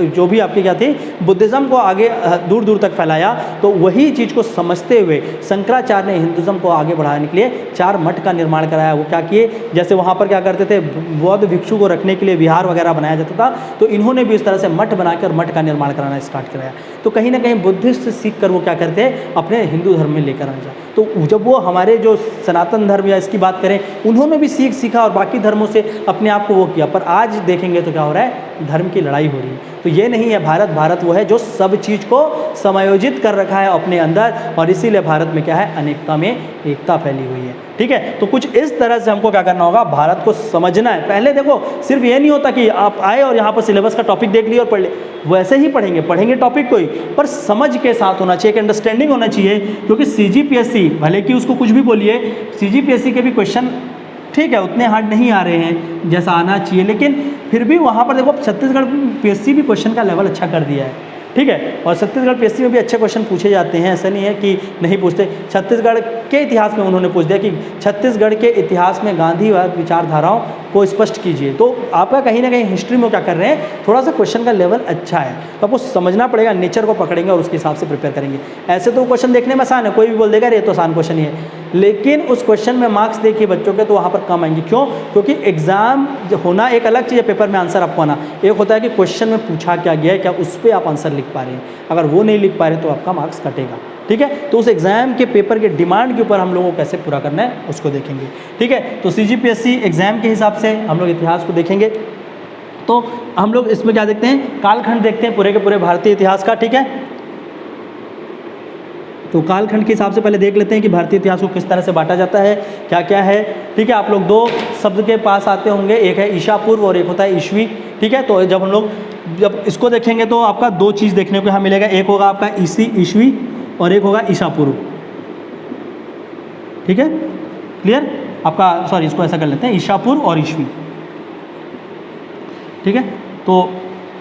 जो भी आपकी क्या थी, बुद्धिज्म को आगे दूर दूर तक फैलाया, तो वही चीज़ को समझते हुए शंकराचार्य ने हिंदुज्म को आगे बढ़ाने के लिए 4 मठ का निर्माण कराया। वो क्या किए, जैसे वहाँ पर क्या करते थे, बौद्ध भिक्षु को रखने के लिए विहार वगैरह बनाया जाता था, तो इन्होंने भी इस तरह से मठ बनाकर मठ का निर्माण कराना स्टार्ट कराया। तो कहीं ना कहीं बुद्धिस्ट से सीख कर वो क्या करते हैं, अपने हिंदू धर्म में लेकर आना। तो जब वो हमारे जो सनातन धर्म या इसकी बात करें, उन्होंने भी सीखा और बाकी धर्मों से अपने आप को वो किया। पर आज देखेंगे तो क्या हो रहा है, धर्म की लड़ाई हो रही है। तो ये नहीं है भारत वो है जो सब चीज़ को समायोजित कर रखा है अपने अंदर, और इसीलिए भारत में क्या है, अनेकता में एकता फैली हुई है, ठीक है। तो कुछ इस तरह से हमको क्या करना होगा, भारत को समझना है। पहले देखो, सिर्फ ये नहीं होता कि आप आए और यहाँ पर सिलेबस का टॉपिक देख लिया और पढ़ ले, वैसे ही पढ़ेंगे टॉपिक कोई, पर समझ के साथ होना चाहिए, एक अंडरस्टैंडिंग होना चाहिए। क्योंकि CGPSC, भले कि उसको कुछ भी बोलिए, CGPSC के भी क्वेश्चन ठीक है उतने हार्ड नहीं आ रहे हैं जैसा आना चाहिए, लेकिन फिर भी वहाँ पर देखो छत्तीसगढ़ PSC भी क्वेश्चन का लेवल अच्छा कर दिया है, ठीक है। और छत्तीसगढ़ PSC में भी अच्छे क्वेश्चन पूछे जाते हैं, ऐसा नहीं है कि नहीं पूछते। छत्तीसगढ़ के इतिहास में उन्होंने पूछ दिया कि छत्तीसगढ़ के इतिहास में गांधीवाद विचारधाराओं को स्पष्ट कीजिए। तो आपका कहीं ना कहीं हिस्ट्री में क्या कर रहे हैं, थोड़ा सा क्वेश्चन का लेवल अच्छा है, तो आपको समझना पड़ेगा, नेचर को पकड़ेंगे और उसके हिसाब से प्रिपेयर करेंगे। ऐसे तो क्वेश्चन देखने में आसान है, कोई भी बोल देगा ये तो आसान क्वेश्चन ही है, लेकिन उस क्वेश्चन में मार्क्स देखिए बच्चों के तो वहाँ पर कम आएंगे। क्यों, क्योंकि एग्जाम होना एक अलग चीज़ है, पेपर में आंसर आपको आना एक होता है कि क्वेश्चन में पूछा क्या गया है, क्या उस पर आप आंसर लिख पा रहे हैं। अगर वो नहीं लिख पा रहे तो आपका मार्क्स कटेगा, ठीक है। तो उस एग्जाम के पेपर के डिमांड के ऊपर हम लोगों को कैसे पूरा करना है उसको देखेंगे, ठीक है। तो CGPSC एग्जाम के हिसाब से हम लोग इतिहास को देखेंगे। तो हम लोग इसमें क्या देखते हैं, कालखंड देखते हैं पूरे के पूरे भारतीय इतिहास का, ठीक है। तो कालखंड के हिसाब से पहले देख लेते हैं कि भारतीय इतिहास को किस तरह से बांटा जाता है, क्या क्या है, ठीक है। आप लोग 2 शब्द के पास आते होंगे, एक है ईशा पूर्व और एक होता है ईस्वी, ठीक है। तो जब हम लोग इसको देखेंगे तो आपका 2 चीज़ देखने को यहाँ मिलेगा, एक होगा आपका ईस्वी और एक होगा ईशा पूर्व, ठीक है, क्लियर आपका। सॉरी, इसको ऐसा कर लेते हैं, ईशा पूर्व और ईस्वी, ठीक है। तो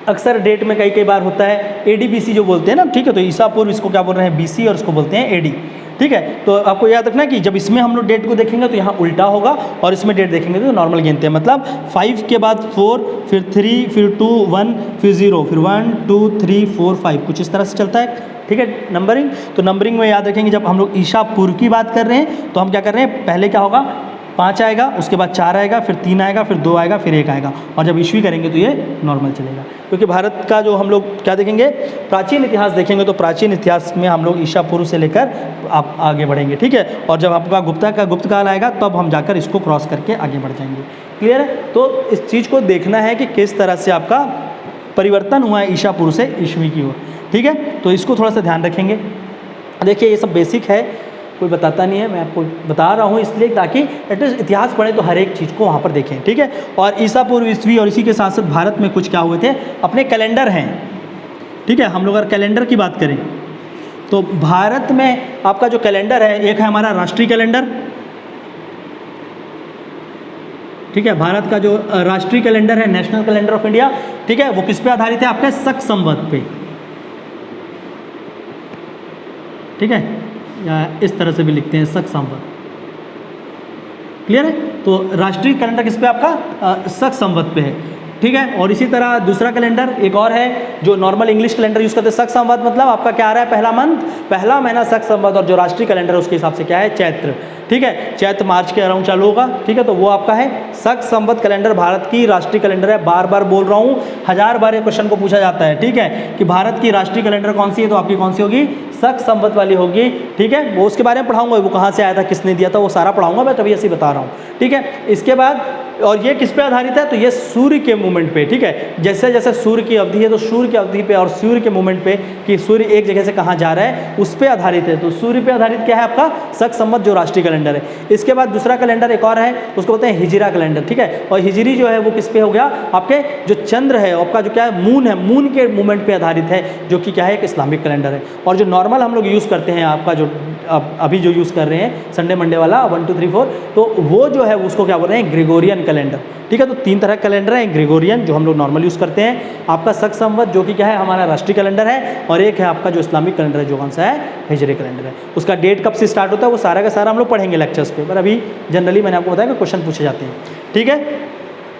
अक्सर डेट में कई बार होता है AD BC जो बोलते हैं ना, ठीक है। तो ईसा पूर्व इसको क्या बोल रहे हैं BC और इसको बोलते हैं AD, ठीक है। तो आपको याद रखना कि जब इसमें हम लोग डेट को देखेंगे तो यहाँ उल्टा होगा, और इसमें डेट देखेंगे तो नॉर्मल गिनते हैं, मतलब 5 के बाद 4, फिर 3, फिर 2, 1, फिर 0, फिर 1, 2, 3, 4, 5, कुछ इस तरह से चलता है। ठीक है, नंबरिंग। तो नंबरिंग में याद रखेंगे जब हम लोग ईसा पूर्व की बात कर रहे हैं तो हम क्या कर रहे हैं, पहले क्या होगा 5 आएगा, उसके बाद 4 आएगा, फिर 3 आएगा, फिर 2 आएगा, फिर 1 आएगा, और जब ईस्वी करेंगे तो ये नॉर्मल चलेगा। क्योंकि भारत का जो हम लोग क्या देखेंगे, प्राचीन इतिहास देखेंगे, तो प्राचीन इतिहास में हम लोग ईसा पूर्व से लेकर आप आगे बढ़ेंगे। ठीक है, और जब आपका गुप्त काल आएगा तब हम जाकर इसको क्रॉस करके आगे बढ़ जाएंगे। क्लियर है। तो इस चीज़ को देखना है कि किस तरह से आपका परिवर्तन हुआ है ईसा पूर्व से ईस्वी की ओर। ठीक है, तो इसको थोड़ा सा ध्यान रखेंगे। देखिए ये सब बेसिक है, कोई बताता नहीं है, मैं आपको बता रहा हूँ इसलिए ताकि एटलीस्ट इतिहास पढ़ें तो हर एक चीज़ को वहाँ पर देखें। ठीक है, और ईसा पूर्व ईस्वी और इसी के साथ साथ भारत में कुछ क्या हुए थे, अपने कैलेंडर हैं। ठीक है, हम लोग अगर कैलेंडर की बात करें तो भारत में आपका जो कैलेंडर है, एक है हमारा राष्ट्रीय कैलेंडर। ठीक है, भारत का जो राष्ट्रीय कैलेंडर है, नेशनल कैलेंडर ऑफ इंडिया, ठीक है, वो किस पे आधारित है, आपके शक संवत पे। ठीक है, या इस तरह से भी लिखते हैं शक संवत। क्लियर है। तो राष्ट्रीय कैलेंडर किस पे आपका, शक संवत पे है। ठीक है, और इसी तरह दूसरा कैलेंडर एक और है जो नॉर्मल इंग्लिश कैलेंडर यूज़ करते हैं, शक संवत मतलब आपका क्या आ रहा है, पहला मंथ, पहला महीना शक संवत, और जो राष्ट्रीय कैलेंडर है उसके हिसाब से क्या है, चैत्र। ठीक है, चैत्र मार्च के अराउंड चालू होगा। ठीक है, तो वो आपका है शक संवत कैलेंडर, भारत की राष्ट्रीय कैलेंडर है। बार बार बोल रहा हूँ, 1000 बार ये क्वेश्चन को पूछा जाता है। ठीक है, कि भारत की राष्ट्रीय कैलेंडर कौन सी है, तो आपकी कौन सी होगी, शक संवत वाली होगी। ठीक है, वो उसके बारे में पढ़ाऊंगा, वो कहाँ से आया था, किसने दिया था, वो सारा पढ़ाऊंगा, मैं तभी ऐसे बता रहा हूँ। ठीक है, इसके बाद और ये किस पे आधारित है, तो ये सूर्य के मूवमेंट पे। ठीक है, जैसे जैसे सूर्य की अवधि है तो सूर्य की अवधि पे और सूर्य के मूवमेंट पे कि सूर्य एक जगह से कहाँ जा रहा है उस पे आधारित है। तो सूर्य पे आधारित क्या है आपका, शक संवत जो राष्ट्रीय कैलेंडर है। इसके बाद दूसरा कैलेंडर एक और है, उसको बोलते हैं हिजरा कैलेंडर। ठीक है, और हिजरी जो है वो किस पे हो गया, आपके जो चंद्र है आपका जो क्या है, मून है, मून के मूवमेंट पे आधारित है, जो कि क्या है, एक इस्लामिक कैलेंडर है। और जो नॉर्मल हम लोग यूज़ करते हैं, आपका जो अभी जो यूज़ कर रहे हैं संडे मंडे वाला 1 2 3 4, तो वो जो है उसको क्या बोल रहे हैं, ग्रेगोरियन कैलेंडर। ठीक है, तो 3 तरह का कैलेंडर है, ग्रेगोरियन जो हम लोग नॉर्मल यूज़ करते हैं, आपका शक संवत जो कि क्या है, हमारा राष्ट्रीय कैलेंडर है, और एक है आपका जो इस्लामिक कैलेंडर है जो कौन सा है, हिजरी कैलेंडर है। उसका डेट कब से स्टार्ट होता है वो सारा का सारा हम लोग पढ़ेंगे लेक्चर्स पे, पर अभी जनरली मैंने आपको बताया कि क्वेश्चन पूछे जाते हैं। ठीक है,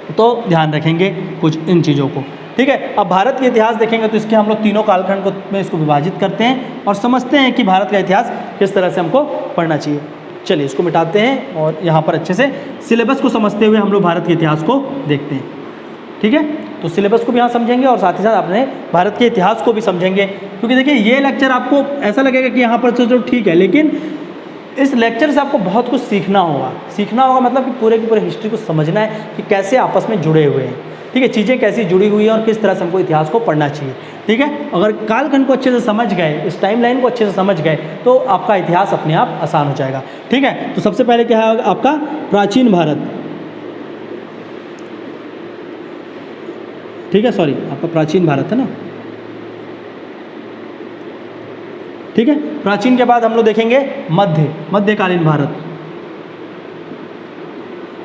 तो ध्यान रखेंगे कुछ इन चीज़ों को। ठीक है, अब भारत के इतिहास देखेंगे तो इसके हम लोग तीनों कालखंड को में इसको विभाजित करते हैं और समझते हैं कि भारत का इतिहास किस तरह से हमको पढ़ना चाहिए। चलिए इसको मिटाते हैं और यहाँ पर अच्छे से सिलेबस को समझते हुए हम लोग भारत के इतिहास को देखते हैं। ठीक है, तो सिलेबस को भी यहाँ समझेंगे और साथ ही साथ अपने भारत के इतिहास को भी समझेंगे, क्योंकि देखिए ये लेक्चर आपको ऐसा लगेगा कि यहाँ पर तो ठीक है, लेकिन इस लेक्चर से आपको बहुत कुछ सीखना होगा। सीखना होगा मतलब कि पूरे की पूरे हिस्ट्री को समझना है कि कैसे आपस में जुड़े हुए हैं। ठीक है, चीज़ें कैसी जुड़ी हुई हैं और किस तरह से हमको इतिहास को पढ़ना चाहिए। ठीक है, अगर कालखंड को अच्छे से समझ गए, इस टाइमलाइन को अच्छे से समझ गए तो आपका इतिहास अपने आप आसान हो जाएगा। ठीक है, तो सबसे पहले क्या है आपका प्राचीन भारत। ठीक है, सॉरी आपका प्राचीन भारत है ना। ठीक है, प्राचीन के बाद हम लोग देखेंगे मध्यकालीन भारत।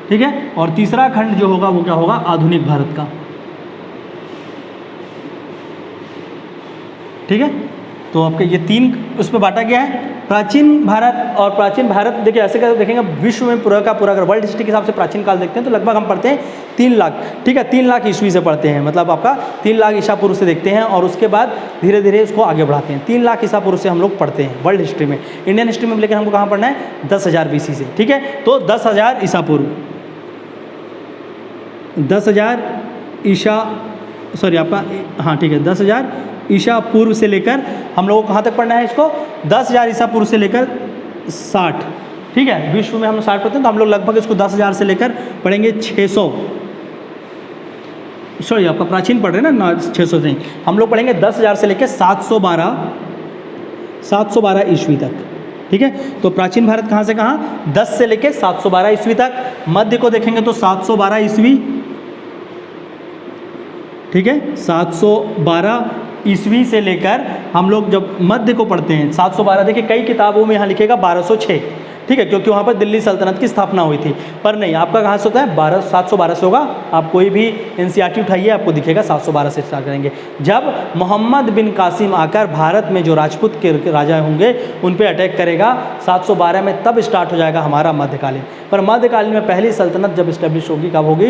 ठीक है, और तीसरा खंड जो होगा वो क्या होगा, आधुनिक भारत का। ठीक है, तो आपके ये 3 उस पर बांटा गया है, प्राचीन भारत। और प्राचीन भारत देखिए ऐसे कर देखेंगे, विश्व में पूरा का पूरा अगर वर्ल्ड हिस्ट्री के हिसाब से प्राचीन काल देखते हैं तो लगभग हम पढ़ते हैं 3 लाख। ठीक है, 3 लाख ईस्वी से पढ़ते हैं, मतलब आपका 3 लाख ईसा पूर्व से देखते हैं और उसके बाद धीरे धीरे उसको आगे बढ़ाते हैं। 3 लाख ईसा पूर्व से हम लोग पढ़ते हैं वर्ल्ड हिस्ट्री में। इंडियन हिस्ट्री में लेकिन हमको कहाँ पढ़ना है, 10,000 BC से। ठीक है, तो 10,000 ईसा पूर्व, 10,000 ईसा, सॉरी आपका, हाँ ठीक है, 10,000 ईसा पूर्व से लेकर हम लोगों को कहाँ तक पढ़ना है इसको, 10,000 ईसा पूर्व से लेकर 60। ठीक है, विश्व में हम लोग 60 पढ़ते हैं तो हम लोग लगभग इसको 10,000 से लेकर पढ़ेंगे 600, सॉरी आपका प्राचीन पढ़ रहे हैं ना, 600 नहीं, हम लोग पढ़ेंगे 10,000 से लेकर 712 ईस्वी तक। ठीक है, तो प्राचीन भारत कहाँ से कहाँ, 10 से लेकर 712 ईस्वी तक। मध्य को देखेंगे तो 712 ईस्वी। ठीक है, 712 ईस्वी से लेकर हम लोग जब मध्य को पढ़ते हैं 712, देखिए कई किताबों में यहाँ लिखेगा 1206। ठीक है, क्योंकि वहाँ पर दिल्ली सल्तनत की स्थापना हुई थी। पर नहीं, आपका कहाँ से होता है, 712 से होगा। आप कोई भी एनसीईआरटी उठाइए, आपको दिखेगा 712 से स्टार्ट करेंगे, जब मोहम्मद बिन कासिम आकर भारत में जो राजपूत के राजा होंगे उन पे अटैक करेगा 712 में, तब स्टार्ट हो जाएगा हमारा मध्यकालीन। पर मध्यकालीन में पहली सल्तनत जब इस्टेब्लिश होगी, कब होगी,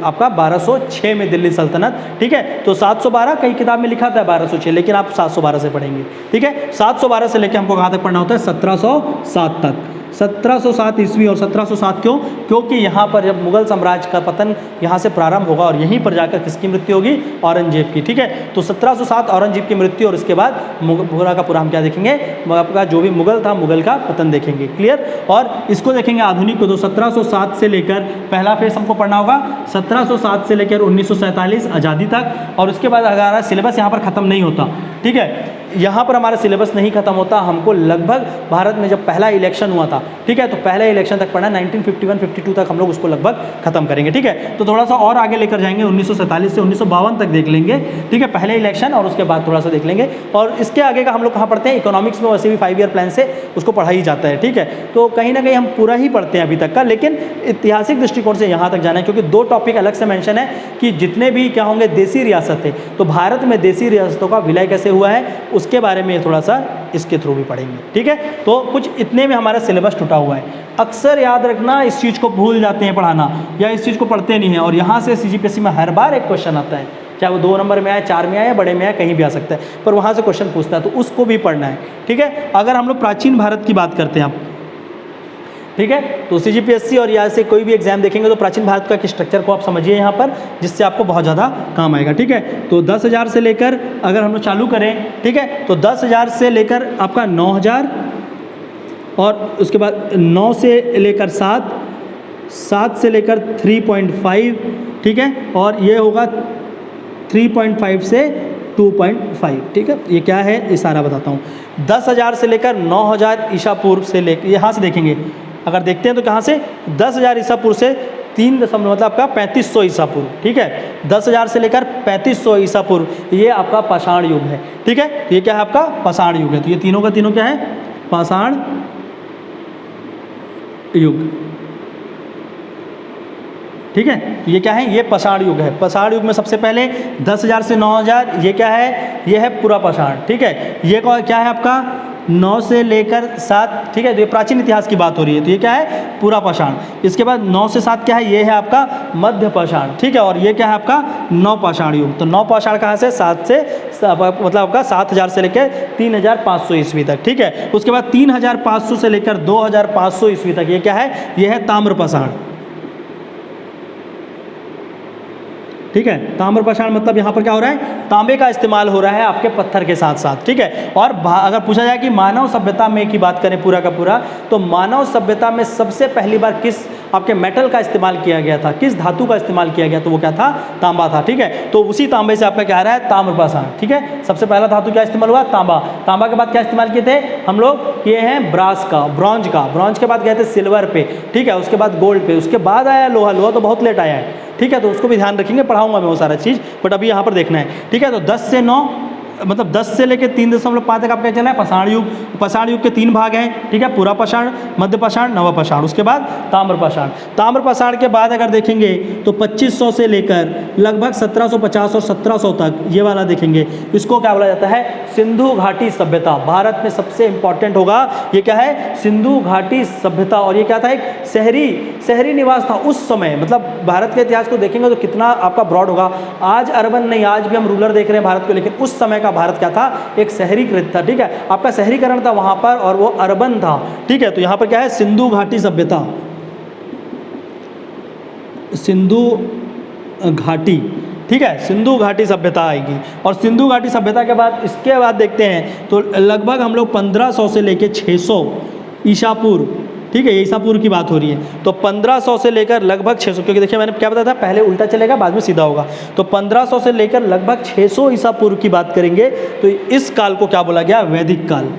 आपका 1206 में दिल्ली सल्तनत। ठीक है, तो 712 कई किताब में लिखा था 1206, लेकिन आप 712 से पढ़ेंगे। ठीक है, 712 से लेकर हमको कहाँ तक पढ़ना होता है, 1707 तक। 1707 ईस्वी। और 1707 क्यों, क्योंकि यहाँ पर जब मुगल साम्राज्य का पतन यहाँ से प्रारंभ होगा और यहीं पर जाकर किसकी मृत्यु होगी, औरंगजेब की। ठीक है, तो 1707 औरंगजेब की मृत्यु, और इसके बाद पूरा का पूरा हम क्या देखेंगे, आपका जो भी मुगल था, मुगल का पतन देखेंगे। क्लियर। और इसको देखेंगे आधुनिक को, तो 1707 से लेकर पहला फेस हमको पढ़ना होगा 1707 से लेकर 1947 आज़ादी तक। और उसके बाद हमारा सिलेबस यहाँ पर ख़त्म नहीं होता। ठीक है, यहाँ पर हमारा सिलेबस नहीं खत्म होता, हमको लगभग भारत में जब पहला इलेक्शन हुआ था, ठीक है, तो पहले इलेक्शन तक पढ़ना, 1951-52 तक हम लोग उसको लगभग खत्म करेंगे। ठीक है, तो थोड़ा सा और आगे लेकर जाएंगे, 1947 से 1952 तक देख लेंगे। ठीक है, पहले इलेक्शन, और उसके बाद थोड़ा सा देख लेंगे। और इसके आगे का हम लोग कहाँ पढ़ते हैं, इकोनॉमिक्स में वैसे भी 5 ईयर प्लान से उसको पढ़ा ही जाता है। ठीक है, तो कहीं ना कहीं हम पूरा ही पढ़ते हैं अभी तक का, लेकिन ऐतिहासिक दृष्टिकोण से यहाँ तक जाना है, क्योंकि 2 टॉपिक अलग से मेंशन है कि जितने भी क्या होंगे देसी रियासत है, तो भारत में देसी रियासतों का विलय कैसे हुआ है, उसके बारे में थोड़ा सा इसके थ्रू भी पढ़ेंगे। ठीक है, तो कुछ इतने में हमारा सिलेबस टूटा हुआ है। अक्सर याद रखना, इस चीज़ को भूल जाते हैं पढ़ाना, या इस चीज़ को पढ़ते नहीं हैं, और यहाँ से सीजीपीएससी में हर बार एक क्वेश्चन आता है, चाहे वो 2 नंबर में आए, 4 में आए, या बड़े में आए, कहीं भी आ सकता है, पर वहाँ से क्वेश्चन पूछता है, तो उसको भी पढ़ना है। ठीक है, अगर हम लोग प्राचीन भारत की बात करते हैं आप, ठीक है, तो सीजीपीएससी और यहाँ से कोई भी एग्जाम देखेंगे तो प्राचीन भारत का स्ट्रक्चर को आप समझिए यहाँ पर, जिससे आपको बहुत ज़्यादा काम आएगा। ठीक है, तो 10,000 से लेकर अगर हम लोग चालू करें, ठीक है, तो 10,000 से लेकर आपका 9,000, और उसके बाद 9 से लेकर 7, 7 से लेकर 3.5, ठीक है, और ये होगा 3.5 से 2.5। ठीक है, ये क्या है, ये सारा बताता हूँ। 10,000 से लेकर 9,000 ईसा पूर्व से लेकर, यहाँ से देखेंगे, अगर देखते हैं तो कहाँ से, 10,000 ईसा पूर्व से 3 दशमलव मतलब आपका 3500 ईसा पूर्व। ठीक है, 10,000 से लेकर 3500 ईसा पूर्व, ये आपका पाषाण युग है। ठीक है, तो ये क्या है, आपका पाषाण युग है। तो ये तीनों का तीनों क्या है, पाषाण युग। ठीक है, तो ये क्या है, ये पाषाण युग है। पाषाण युग में सबसे पहले 10,000 से 9,000, ये क्या है, ये है पूरा पाषाण। ठीक है, ये क्या है आपका 9 से लेकर 7। ठीक है, तो ये प्राचीन इतिहास की बात हो रही है, तो ये क्या है, पूरा पाषाण। इसके बाद 9 से 7 क्या है, ये है आपका मध्य पाषाण। ठीक है, और ये क्या है आपका नवपाषाण युग। तो नवपाषाण कहाँ से, 7 से मतलब आपका 7,000 से लेकर 3,500 ईस्वी तक। ठीक है, उसके बाद 3,500 से लेकर 2,500 ईस्वी तक ये क्या है, ये है ताम्रपाषाण। ठीक है, ताम्रपाषाण मतलब यहाँ पर क्या हो रहा है, तांबे का इस्तेमाल हो रहा है आपके पत्थर के साथ साथ। ठीक है, और अगर पूछा जाए कि मानव सभ्यता में की बात करें पूरा का पूरा, तो मानव सभ्यता में सबसे पहली बार किस आपके मेटल का इस्तेमाल किया गया था, किस धातु का इस्तेमाल किया गया, तो वो क्या था, तांबा था। ठीक है, तो उसी तांबे से आपका क्या आ रहा है, ताम्रपाषाण। ठीक है, सबसे पहला धातु क्या इस्तेमाल हुआ, तांबा। तांबा के बाद क्या इस्तेमाल किए थे हम लोग, ये हैं ब्रास का, ब्रॉन्ज का। ब्रॉन्ज के बाद गए थे सिल्वर पे। ठीक है, उसके बाद गोल्ड पे, उसके बाद आया लोहा। लोहा तो बहुत लेट आया है। ठीक है, तो उसको भी ध्यान रखेंगे, पढ़ाऊंगा मैं वो सारा चीज़, बट अभी यहाँ पर देखना है। ठीक है, तो 10 से 9 मतलब 10 से लेकर 3.5 तक आपका चला है पाषाण युग। पाषाण युग के 3 भाग हैं। ठीक है, पूरा पाषाण, मध्य पाषाण, नव पाषाण, उसके बाद ताम्रपाषाण। ताम्रपाषाण के बाद अगर देखेंगे तो 2500 से लेकर लगभग 1750 और 1700 तक ये वाला देखेंगे, इसको क्या बोला जाता है, सिंधु घाटी सभ्यता। भारत में सबसे इंपॉर्टेंट होगा ये क्या है, सिंधु घाटी सभ्यता। और ये क्या था, एक शहरी निवास था उस समय। मतलब भारत के इतिहास को देखेंगे तो कितना आपका ब्रॉड होगा। आज अर्बन नहीं, आज भी हम रूरल देख रहे हैं भारत को, लेकिन उस समय का भारत क्या था, एक शहरीकृत था। ठीक है, आपका शहरीकरण था वहाँ पर, और वो अर्बन था। ठीक है, तो यहाँ पर क्या है, सिंधु घाटी सभ्यता, सिंधु घाटी। ठीक है, सिंधु घाटी सभ्यता आएगी। और सिंधु घाटी सभ्यता के बाद इसके बाद देखते हैं तो लगभग हम लोग 1500 से लेकर 600 ईसा पूर्व। ठीक है, ईसा पूर्व की बात हो रही है, तो 1500 से लेकर लगभग 600, क्योंकि देखिए मैंने क्या बताया था, पहले उल्टा चलेगा बाद में सीधा होगा। तो 1500 से लेकर लगभग 600 ईसा पूर्व की बात करेंगे, तो इस काल को क्या बोला गया, वैदिक काल।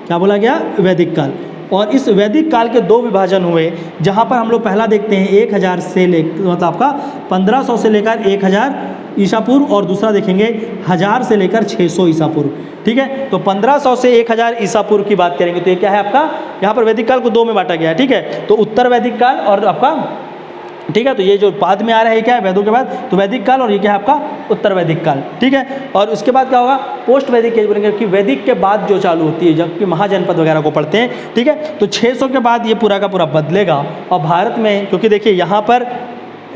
क्या बोला गया, वैदिक काल। और इस वैदिक काल के दो विभाजन हुए, जहाँ पर हम लोग पहला देखते हैं 1000 से मतलब आपका 1500 से लेकर 1000 ईसा पूर्व, और दूसरा देखेंगे 1000 से लेकर 600 ईसा पूर्व। ठीक है, तो 1500 से 1000 ईसा पूर्व की बात करेंगे तो ये क्या है आपका, यहाँ पर वैदिक काल को दो में बांटा गया है। ठीक है, तो उत्तर वैदिक काल और आपका, ठीक है, तो ये जो बाद में आ रहा है क्या है वेदों के बाद, तो वैदिक काल, और ये क्या है आपका उत्तर वैदिक काल। ठीक है, और उसके बाद क्या होगा पोस्ट वैदिक एज बोलेंगे कि वैदिक के बाद जो चालू होती है, जबकि महाजनपद वगैरह को पढ़ते हैं। ठीक है, तो 600 के बाद ये पूरा का पूरा बदलेगा, और भारत में क्योंकि देखिए यहाँ पर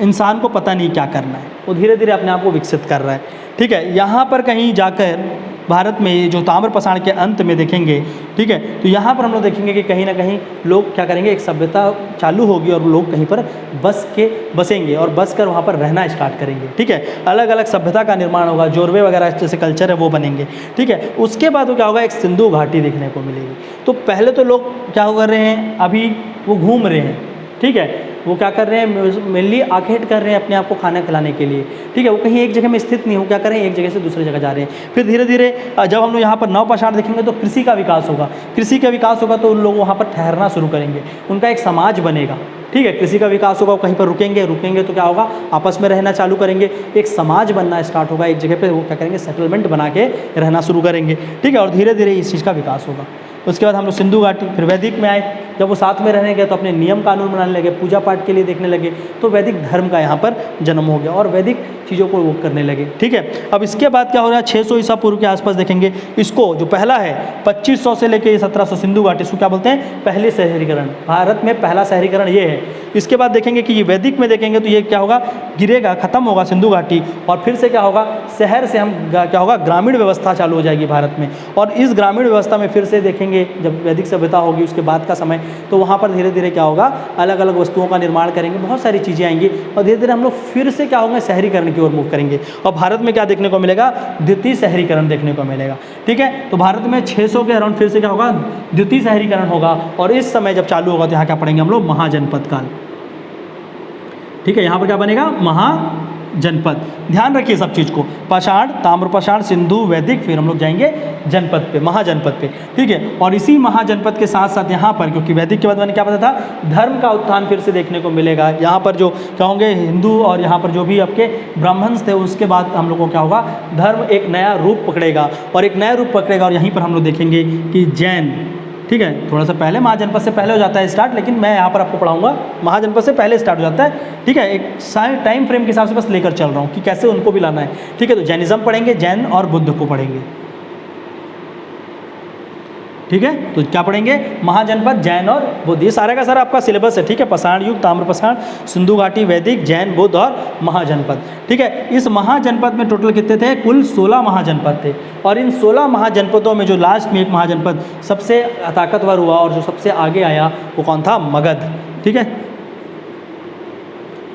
इंसान को पता नहीं क्या करना है, वो धीरे धीरे अपने आप को विकसित कर रहा है। ठीक है, यहाँ पर कहीं जाकर भारत में ये जो ताम्रपाषाण के अंत में देखेंगे, ठीक है, तो यहाँ पर हम लोग देखेंगे कि कहीं ना कहीं लोग क्या करेंगे, एक सभ्यता चालू होगी और लोग कहीं पर बसेंगे और बस कर वहाँ पर रहना स्टार्ट करेंगे। ठीक है, अलग अलग सभ्यता का निर्माण होगा, जोरवे वगैरह जैसे कल्चर है वो बनेंगे। ठीक है, उसके बाद वो क्या होगा, एक सिंधु घाटी देखने को मिलेगी। तो पहले तो लोग क्या कर रहे हैं, अभी वो घूम रहे हैं। ठीक है, वो क्या कर रहे हैं, मेनली आखेट कर रहे हैं अपने आप को खाना खिलाने के लिए। ठीक है, वो कहीं एक जगह में स्थित नहीं हो, क्या कर रहे हैं, एक जगह से दूसरी जगह जा रहे हैं। फिर धीरे धीरे जब हम लोग यहाँ पर नवपाषाण देखेंगे तो कृषि का विकास होगा। कृषि का विकास होगा तो लोग वहाँ पर ठहरना शुरू करेंगे, उनका एक समाज बनेगा। ठीक है, कृषि का विकास होगा, कहीं पर रुकेंगे तो क्या होगा, आपस में रहना चालू करेंगे, एक समाज बनना स्टार्ट होगा, एक जगह पे वो क्या करेंगे, सेटलमेंट बना के रहना शुरू करेंगे। ठीक है, और धीरे धीरे इस चीज़ का विकास होगा। उसके बाद हम लोग सिंधु घाटी, फिर वैदिक में आए, जब वो साथ में रहने गए तो अपने नियम कानून बनाने लगे, पूजा पाठ के लिए देखने लगे, तो वैदिक धर्म का यहाँ पर जन्म हो गया और वैदिक चीज़ों को वो करने लगे। ठीक है, अब इसके बाद क्या हो रहा है, 600 ईसा पूर्व के आसपास देखेंगे इसको, जो पहला है 2500 से लेकर 1700 सिंधु घाटी, इसको क्या बोलते हैं, पहले शहरीकरण। भारत में पहला शहरीकरण ये है। इसके बाद देखेंगे कि ये वैदिक में देखेंगे तो ये क्या होगा, गिरेगा, खत्म होगा सिंधु घाटी, और फिर से क्या होगा, शहर से हम क्या होगा, ग्रामीण व्यवस्था चालू हो जाएगी भारत में। और इस ग्रामीण व्यवस्था में फिर से देखेंगे जब वैदिक सभ्यता होगी उसके बाद का समय, तो वहाँ पर धीरे धीरे क्या होगा, अलग अलग वस्तुओं का निर्माण करेंगे, बहुत सारी चीज़ें आएंगी, और धीरे धीरे हम लोग फिर से क्या होंगे, शहरीकरण की ओर मूव करेंगे। और भारत में क्या देखने को मिलेगा, द्वितीय शहरीकरण देखने को मिलेगा। ठीक है, तो भारत में 600 के अराउंड फिर से क्या होगा, द्वितीय शहरीकरण होगा, और इस समय जब चालू होगा तो यहाँ क्या पढ़ेंगे हम लोग, महाजनपद काल। ठीक है, यहाँ पर क्या बनेगा, महाजनपद। ध्यान रखिए सब चीज़ को, पाषाण, ताम्रपाषाण, सिंधु, वैदिक, फिर हम लोग जाएंगे जनपद पे, महाजनपद पे। ठीक है, और इसी महाजनपद के साथ साथ यहाँ पर, क्योंकि वैदिक के बाद मैंने क्या पता था, धर्म का उत्थान फिर से देखने को मिलेगा। यहाँ पर जो क्या होंगे, हिंदू, और यहाँ पर जो भी आपके ब्राह्मण्स थे, उसके बाद हम लोगों को क्या होगा, धर्म एक नया रूप पकड़ेगा, और एक नया रूप पकड़ेगा। और यहीं पर हम लोग देखेंगे कि जैन, ठीक है, थोड़ा सा पहले, महाजनपद से पहले हो जाता है स्टार्ट, लेकिन मैं यहाँ पर आपको पढ़ाऊंगा महाजनपद से पहले स्टार्ट हो जाता है। ठीक है, एक सारे टाइम फ्रेम के हिसाब से बस लेकर चल रहा हूँ कि कैसे उनको भी लाना है। ठीक है, तो जैनिज्म पढ़ेंगे, जैन और बुद्ध को पढ़ेंगे। ठीक है, तो क्या पढ़ेंगे, महाजनपद, जैन और बुद्ध, ये सारा का सारा आपका सिलेबस है। ठीक है, पाषाण युग, ताम्रपाषाण, सिंधु घाटी, वैदिक, जैन, बुद्ध और महाजनपद। ठीक है, इस महाजनपद में टोटल कितने थे, कुल 16 महाजनपद थे। और इन 16 महाजनपदों में जो लास्ट में एक महाजनपद सबसे ताकतवर हुआ और जो सबसे आगे आया वो कौन था, मगध। ठीक है,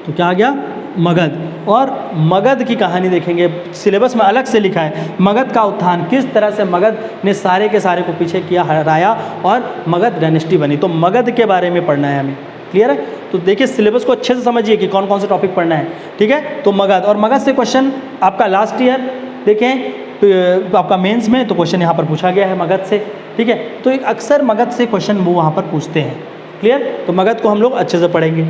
तो क्या आ गया, मगध। और मगध की कहानी देखेंगे, सिलेबस में अलग से लिखा है, मगध का उत्थान, किस तरह से मगध ने सारे के सारे को पीछे किया, हराया, और मगध डायनेस्टी बनी। तो मगध के बारे में पढ़ना है हमें, क्लियर है। तो देखिए सिलेबस को अच्छे से समझिए कि कौन कौन से टॉपिक पढ़ना है। ठीक है, तो मगध, और मगध से क्वेश्चन आपका लास्ट ईयर देखें तो आपका मेंस में तो क्वेश्चन यहाँ पर पूछा गया है मगध से। ठीक है, तो एक अक्सर मगध से क्वेश्चन वो वहाँ पर पूछते हैं, क्लियर। तो मगध को हम लोग अच्छे से पढ़ेंगे।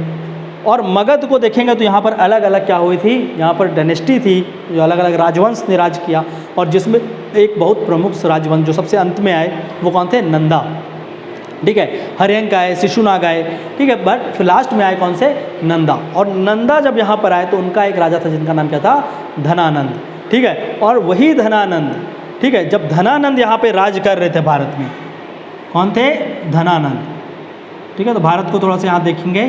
और मगध को देखेंगे तो यहाँ पर अलग अलग क्या हुई थी, यहाँ पर डायनेस्टी थी, जो अलग अलग राजवंश ने राज किया, और जिसमें एक बहुत प्रमुख राजवंश जो सबसे अंत में आए वो कौन थे, नंदा। ठीक है, हर्यंक आए, शिशुनाग आए। ठीक है, बट लास्ट में आए कौन से, नंदा। और नंदा जब यहाँ पर आए तो उनका एक राजा था जिनका नाम क्या था, धनानंद। ठीक है, और वही धनानंद, ठीक है, जब धनानंद यहाँ पे राज कर रहे थे भारत में, कौन थे, धनानंद। ठीक है, तो भारत को थोड़ा सा यहाँ देखेंगे,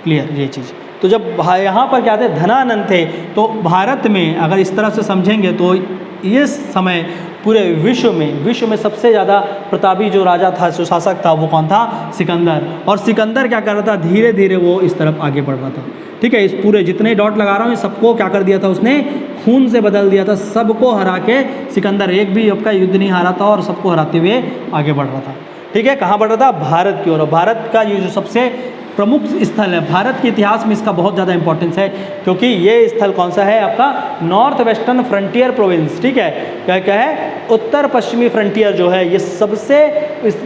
क्लियर ये चीज़। तो जब यहाँ पर क्या थे, धनानंद थे, तो भारत में अगर इस तरह से समझेंगे तो ये समय पूरे विश्व में सबसे ज़्यादा प्रतापी जो राजा था, जो शासक था, वो कौन था, सिकंदर। और सिकंदर क्या कर रहा था, धीरे धीरे वो इस तरफ आगे बढ़ रहा था। ठीक है, इस पूरे जितने डॉट लगा रहा हूँ सबको क्या कर दिया था उसने, खून से बदल दिया था। सबको हरा के सिकंदर एक भी आपका युद्ध नहीं हारा था और सबको हराते हुए आगे बढ़ रहा था। ठीक है, कहाँ बढ़ रहा था, भारत की ओर। भारत का ये जो सबसे प्रमुख स्थल है। भारत के इतिहास में इसका बहुत ज़्यादा इंपॉर्टेंस है, क्योंकि ये स्थल कौन सा है आपका, नॉर्थ वेस्टर्न फ्रंटियर प्रोविंस, ठीक है, क्या है, उत्तर पश्चिमी फ्रंटियर जो है ये सबसे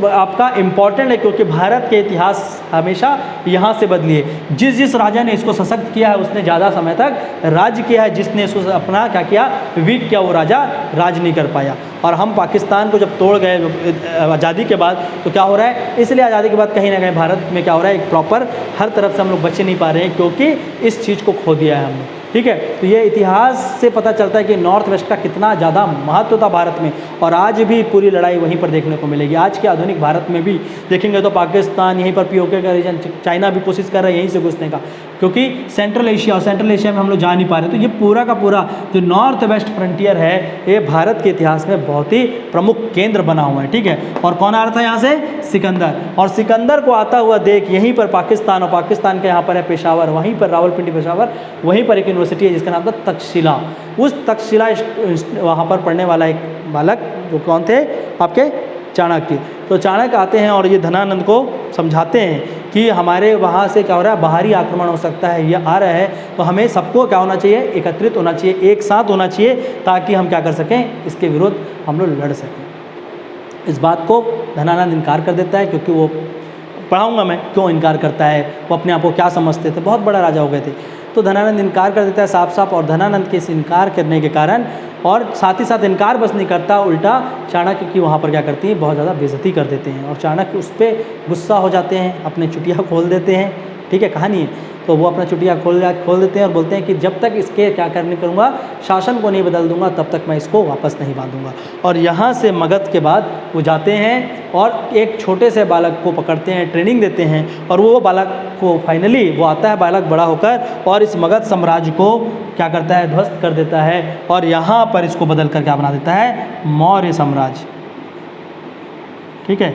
आपका इम्पॉर्टेंट है, क्योंकि भारत के इतिहास हमेशा यहाँ से बदली है। जिस राजा ने इसको सशक्त किया है उसने ज़्यादा समय तक राज्य किया है, जिसने इसको अपना क्या किया, वीक किया, वो राजा राज नहीं कर पाया। और हम पाकिस्तान को जब तोड़ गए आज़ादी के बाद, तो क्या हो रहा है, इसलिए आज़ादी के बाद कहीं ना कहीं भारत में क्या हो रहा है, एक प्रॉपर हर तरफ से हम लोग बचे नहीं पा रहे हैं, क्योंकि इस चीज़ को खो दिया है हमने, ठीक है। तो ये इतिहास से पता चलता है कि नॉर्थ वेस्ट का कितना ज़्यादा महत्व था भारत में, और आज भी पूरी लड़ाई वहीं पर देखने को मिलेगी। आज के आधुनिक भारत में भी देखेंगे तो पाकिस्तान यहीं पर पीओके का रीजन, चाइना भी कोशिश कर रहा है यहीं से घुसने का, क्योंकि सेंट्रल एशिया में हम लोग जा नहीं पा रहे। तो ये पूरा का पूरा जो नॉर्थ वेस्ट फ्रंटियर है, ये भारत के इतिहास में बहुत ही प्रमुख केंद्र बना हुआ है, ठीक है। और कौन आ रहा था यहाँ से, सिकंदर, और सिकंदर को आता हुआ देख यहीं पर पाकिस्तान, और पाकिस्तान के यहाँ पर है पेशावर, वहीं पर रावलपिंडी पेशावर, वहीं पर एक यूनिवर्सिटी है जिसका नाम था तक्षशिला। उस तक्षशिला वहाँ पर पढ़ने वाला एक बालक जो कौन थे, आपके चाणक्य। तो चाणक्य आते हैं और ये धनानंद को समझाते हैं कि हमारे वहाँ से क्या हो रहा है, बाहरी आक्रमण हो सकता है, ये आ रहा है, तो हमें सबको क्या होना चाहिए, एकत्रित होना चाहिए, एक साथ होना चाहिए, ताकि हम क्या कर सकें, इसके विरुद्ध हम लोग लड़ सकें। इस बात को धनानंद इनकार कर देता है, क्योंकि वो पढ़ाऊँगा मैं क्यों इनकार करता है, वो अपने आप को क्या समझते थे, बहुत बड़ा राजा हो गए थे। तो धनानंद इनकार कर देता है साफ साफ, और धनानंद के इस इनकार करने के कारण, और साथ ही साथ इनकार बस नहीं करता, उल्टा चाणक्य की वहाँ पर क्या करती है, बहुत ज़्यादा बेइज्जती कर देते हैं, और चाणक्य उस पर गुस्सा हो जाते हैं, अपने चुटिया खोल देते हैं, ठीक है, कहानी है। तो वो अपना चुटिया खोल देते हैं और बोलते हैं कि जब तक इसके क्या करने करूँगा, शासन को नहीं बदल दूंगा, तब तक मैं इसको वापस नहीं बांधूंगा। और यहाँ से मगध के बाद वो जाते हैं और एक छोटे से बालक को पकड़ते हैं, ट्रेनिंग देते हैं, और वो बालक को फाइनली वो आता है बालक बड़ा होकर, और इस मगध साम्राज्य को क्या करता है, ध्वस्त कर देता है, और यहाँ पर इसको बदल कर क्या बना देता है, मौर्य साम्राज्य, ठीक है।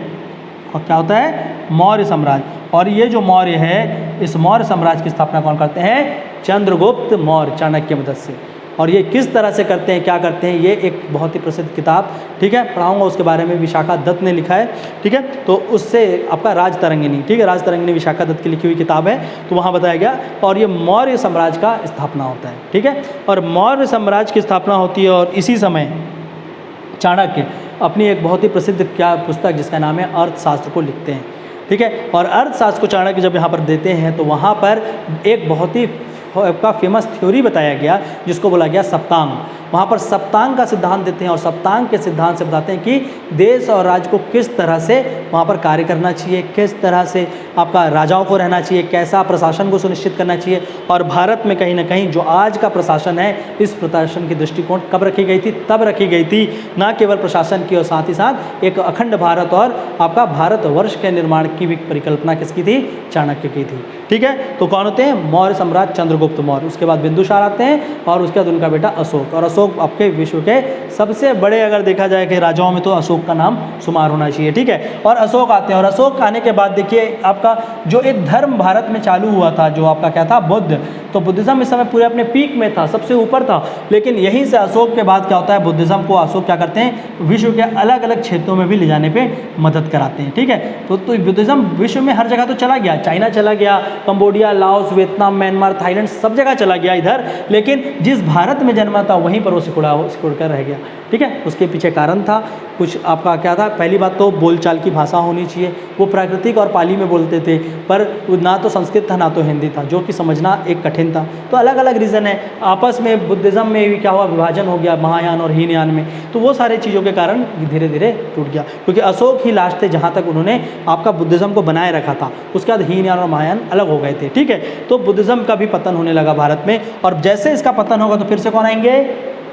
और क्या होता है, मौर्य साम्राज्य। और ये जो मौर्य है, इस मौर्य साम्राज्य की स्थापना कौन करते हैं, चंद्रगुप्त मौर्य, चाणक्य की मदद से। और ये किस तरह से करते हैं, क्या करते हैं, ये एक बहुत ही प्रसिद्ध किताब, ठीक है, पढ़ाऊंगा उसके बारे में, विशाखा दत्त ने लिखा है, ठीक है। तो उससे आपका राजतरंगिणी, ठीक है, राजतरंगिणी विशाखा दत्त की लिखी हुई किताब है, तो वहाँ बताया गया। और ये मौर्य साम्राज्य का स्थापना होता है, ठीक है। और मौर्य साम्राज्य की स्थापना होती है, और इसी समय चाणक्य अपनी एक बहुत ही प्रसिद्ध क्या पुस्तक जिसका नाम है अर्थशास्त्र को लिखते हैं, ठीक है। और अर्थशास्त्र को चाणक्य जब यहाँ पर देते हैं, तो वहाँ पर एक बहुत ही का फेमस थ्योरी बताया गया, जिसको बोला गया सप्तांग। वहाँ पर सप्तांग का सिद्धांत देते हैं, और सप्तांग के सिद्धांत से बताते हैं कि देश और राज्य को किस तरह से वहाँ पर कार्य करना चाहिए, किस तरह से आपका राजाओं को रहना चाहिए, कैसा प्रशासन को सुनिश्चित करना चाहिए। और भारत में कहीं ना कहीं जो आज का प्रशासन है, इस प्रशासन की दृष्टिकोण कब रखी गई थी, तब रखी गई थी, ना केवल प्रशासन की, और साथ ही साथ एक अखंड भारत और आपका भारतवर्ष के निर्माण की भी परिकल्पना किसकी थी, चाणक्य की थी, ठीक है। तो कौन होते हैं, मौर्य सम्राट चंद्रगुप्त मौर्य, उसके बाद बिंदुसार आते हैं, और उसके बाद उनका बेटा अशोक। और अशोक आपके विश्व के सबसे बड़े, अगर देखा जाए कि राजाओं में, तो अशोक का नाम शुमार होना चाहिए, ठीक है। और अशोक आते हैं, और अशोक आने के बाद देखिए आपका जो एक धर्म भारत में चालू हुआ था, जो आपका क्या था, बुद्ध। तो बुद्धिज़्म इस समय पूरे अपने पीक में था, सबसे ऊपर था, लेकिन यहीं से अशोक के बाद क्या होता है, बुद्धिज़्म को अशोक क्या करते हैं, विश्व के अलग अलग क्षेत्रों में भी ले जाने पे मदद कराते हैं, ठीक है। तो बुद्धिज़्म विश्व में हर जगह तो चला गया, चाइना चला गया, Cambodia, Laos, Vietnam, Myanmar, Thailand, सब जगह चला गया इधर, लेकिन जिस भारत में जन्मा था वहीं पर वो सिकुड़ कर रह गया, ठीक है। उसके पीछे कारण था कुछ, आपका क्या था, पहली बात तो बोलचाल की भाषा होनी चाहिए, वो प्राकृतिक और पाली में बोलते थे, पर ना तो संस्कृत था ना तो हिंदी था, जो कि समझना एक कठिन था। तो अलग अलग रीज़न है, आपस में बुद्धिज़्म में भी क्या हुआ, विभाजन हो गया, महायान और हीनयान में। तो वो सारे चीज़ों के कारण धीरे धीरे टूट गया, क्योंकि अशोक ही लास्ट थे जहाँ तक उन्होंने आपका बुद्धिज़्म को बनाए रखा था। उसके बाद हीनयान और महायान अलग हो गए थे, ठीक है। तो बुद्धिज़्म का भी पतन होने लगा भारत में, और जैसे इसका पतन होगा तो फिर से कौन आएंगे,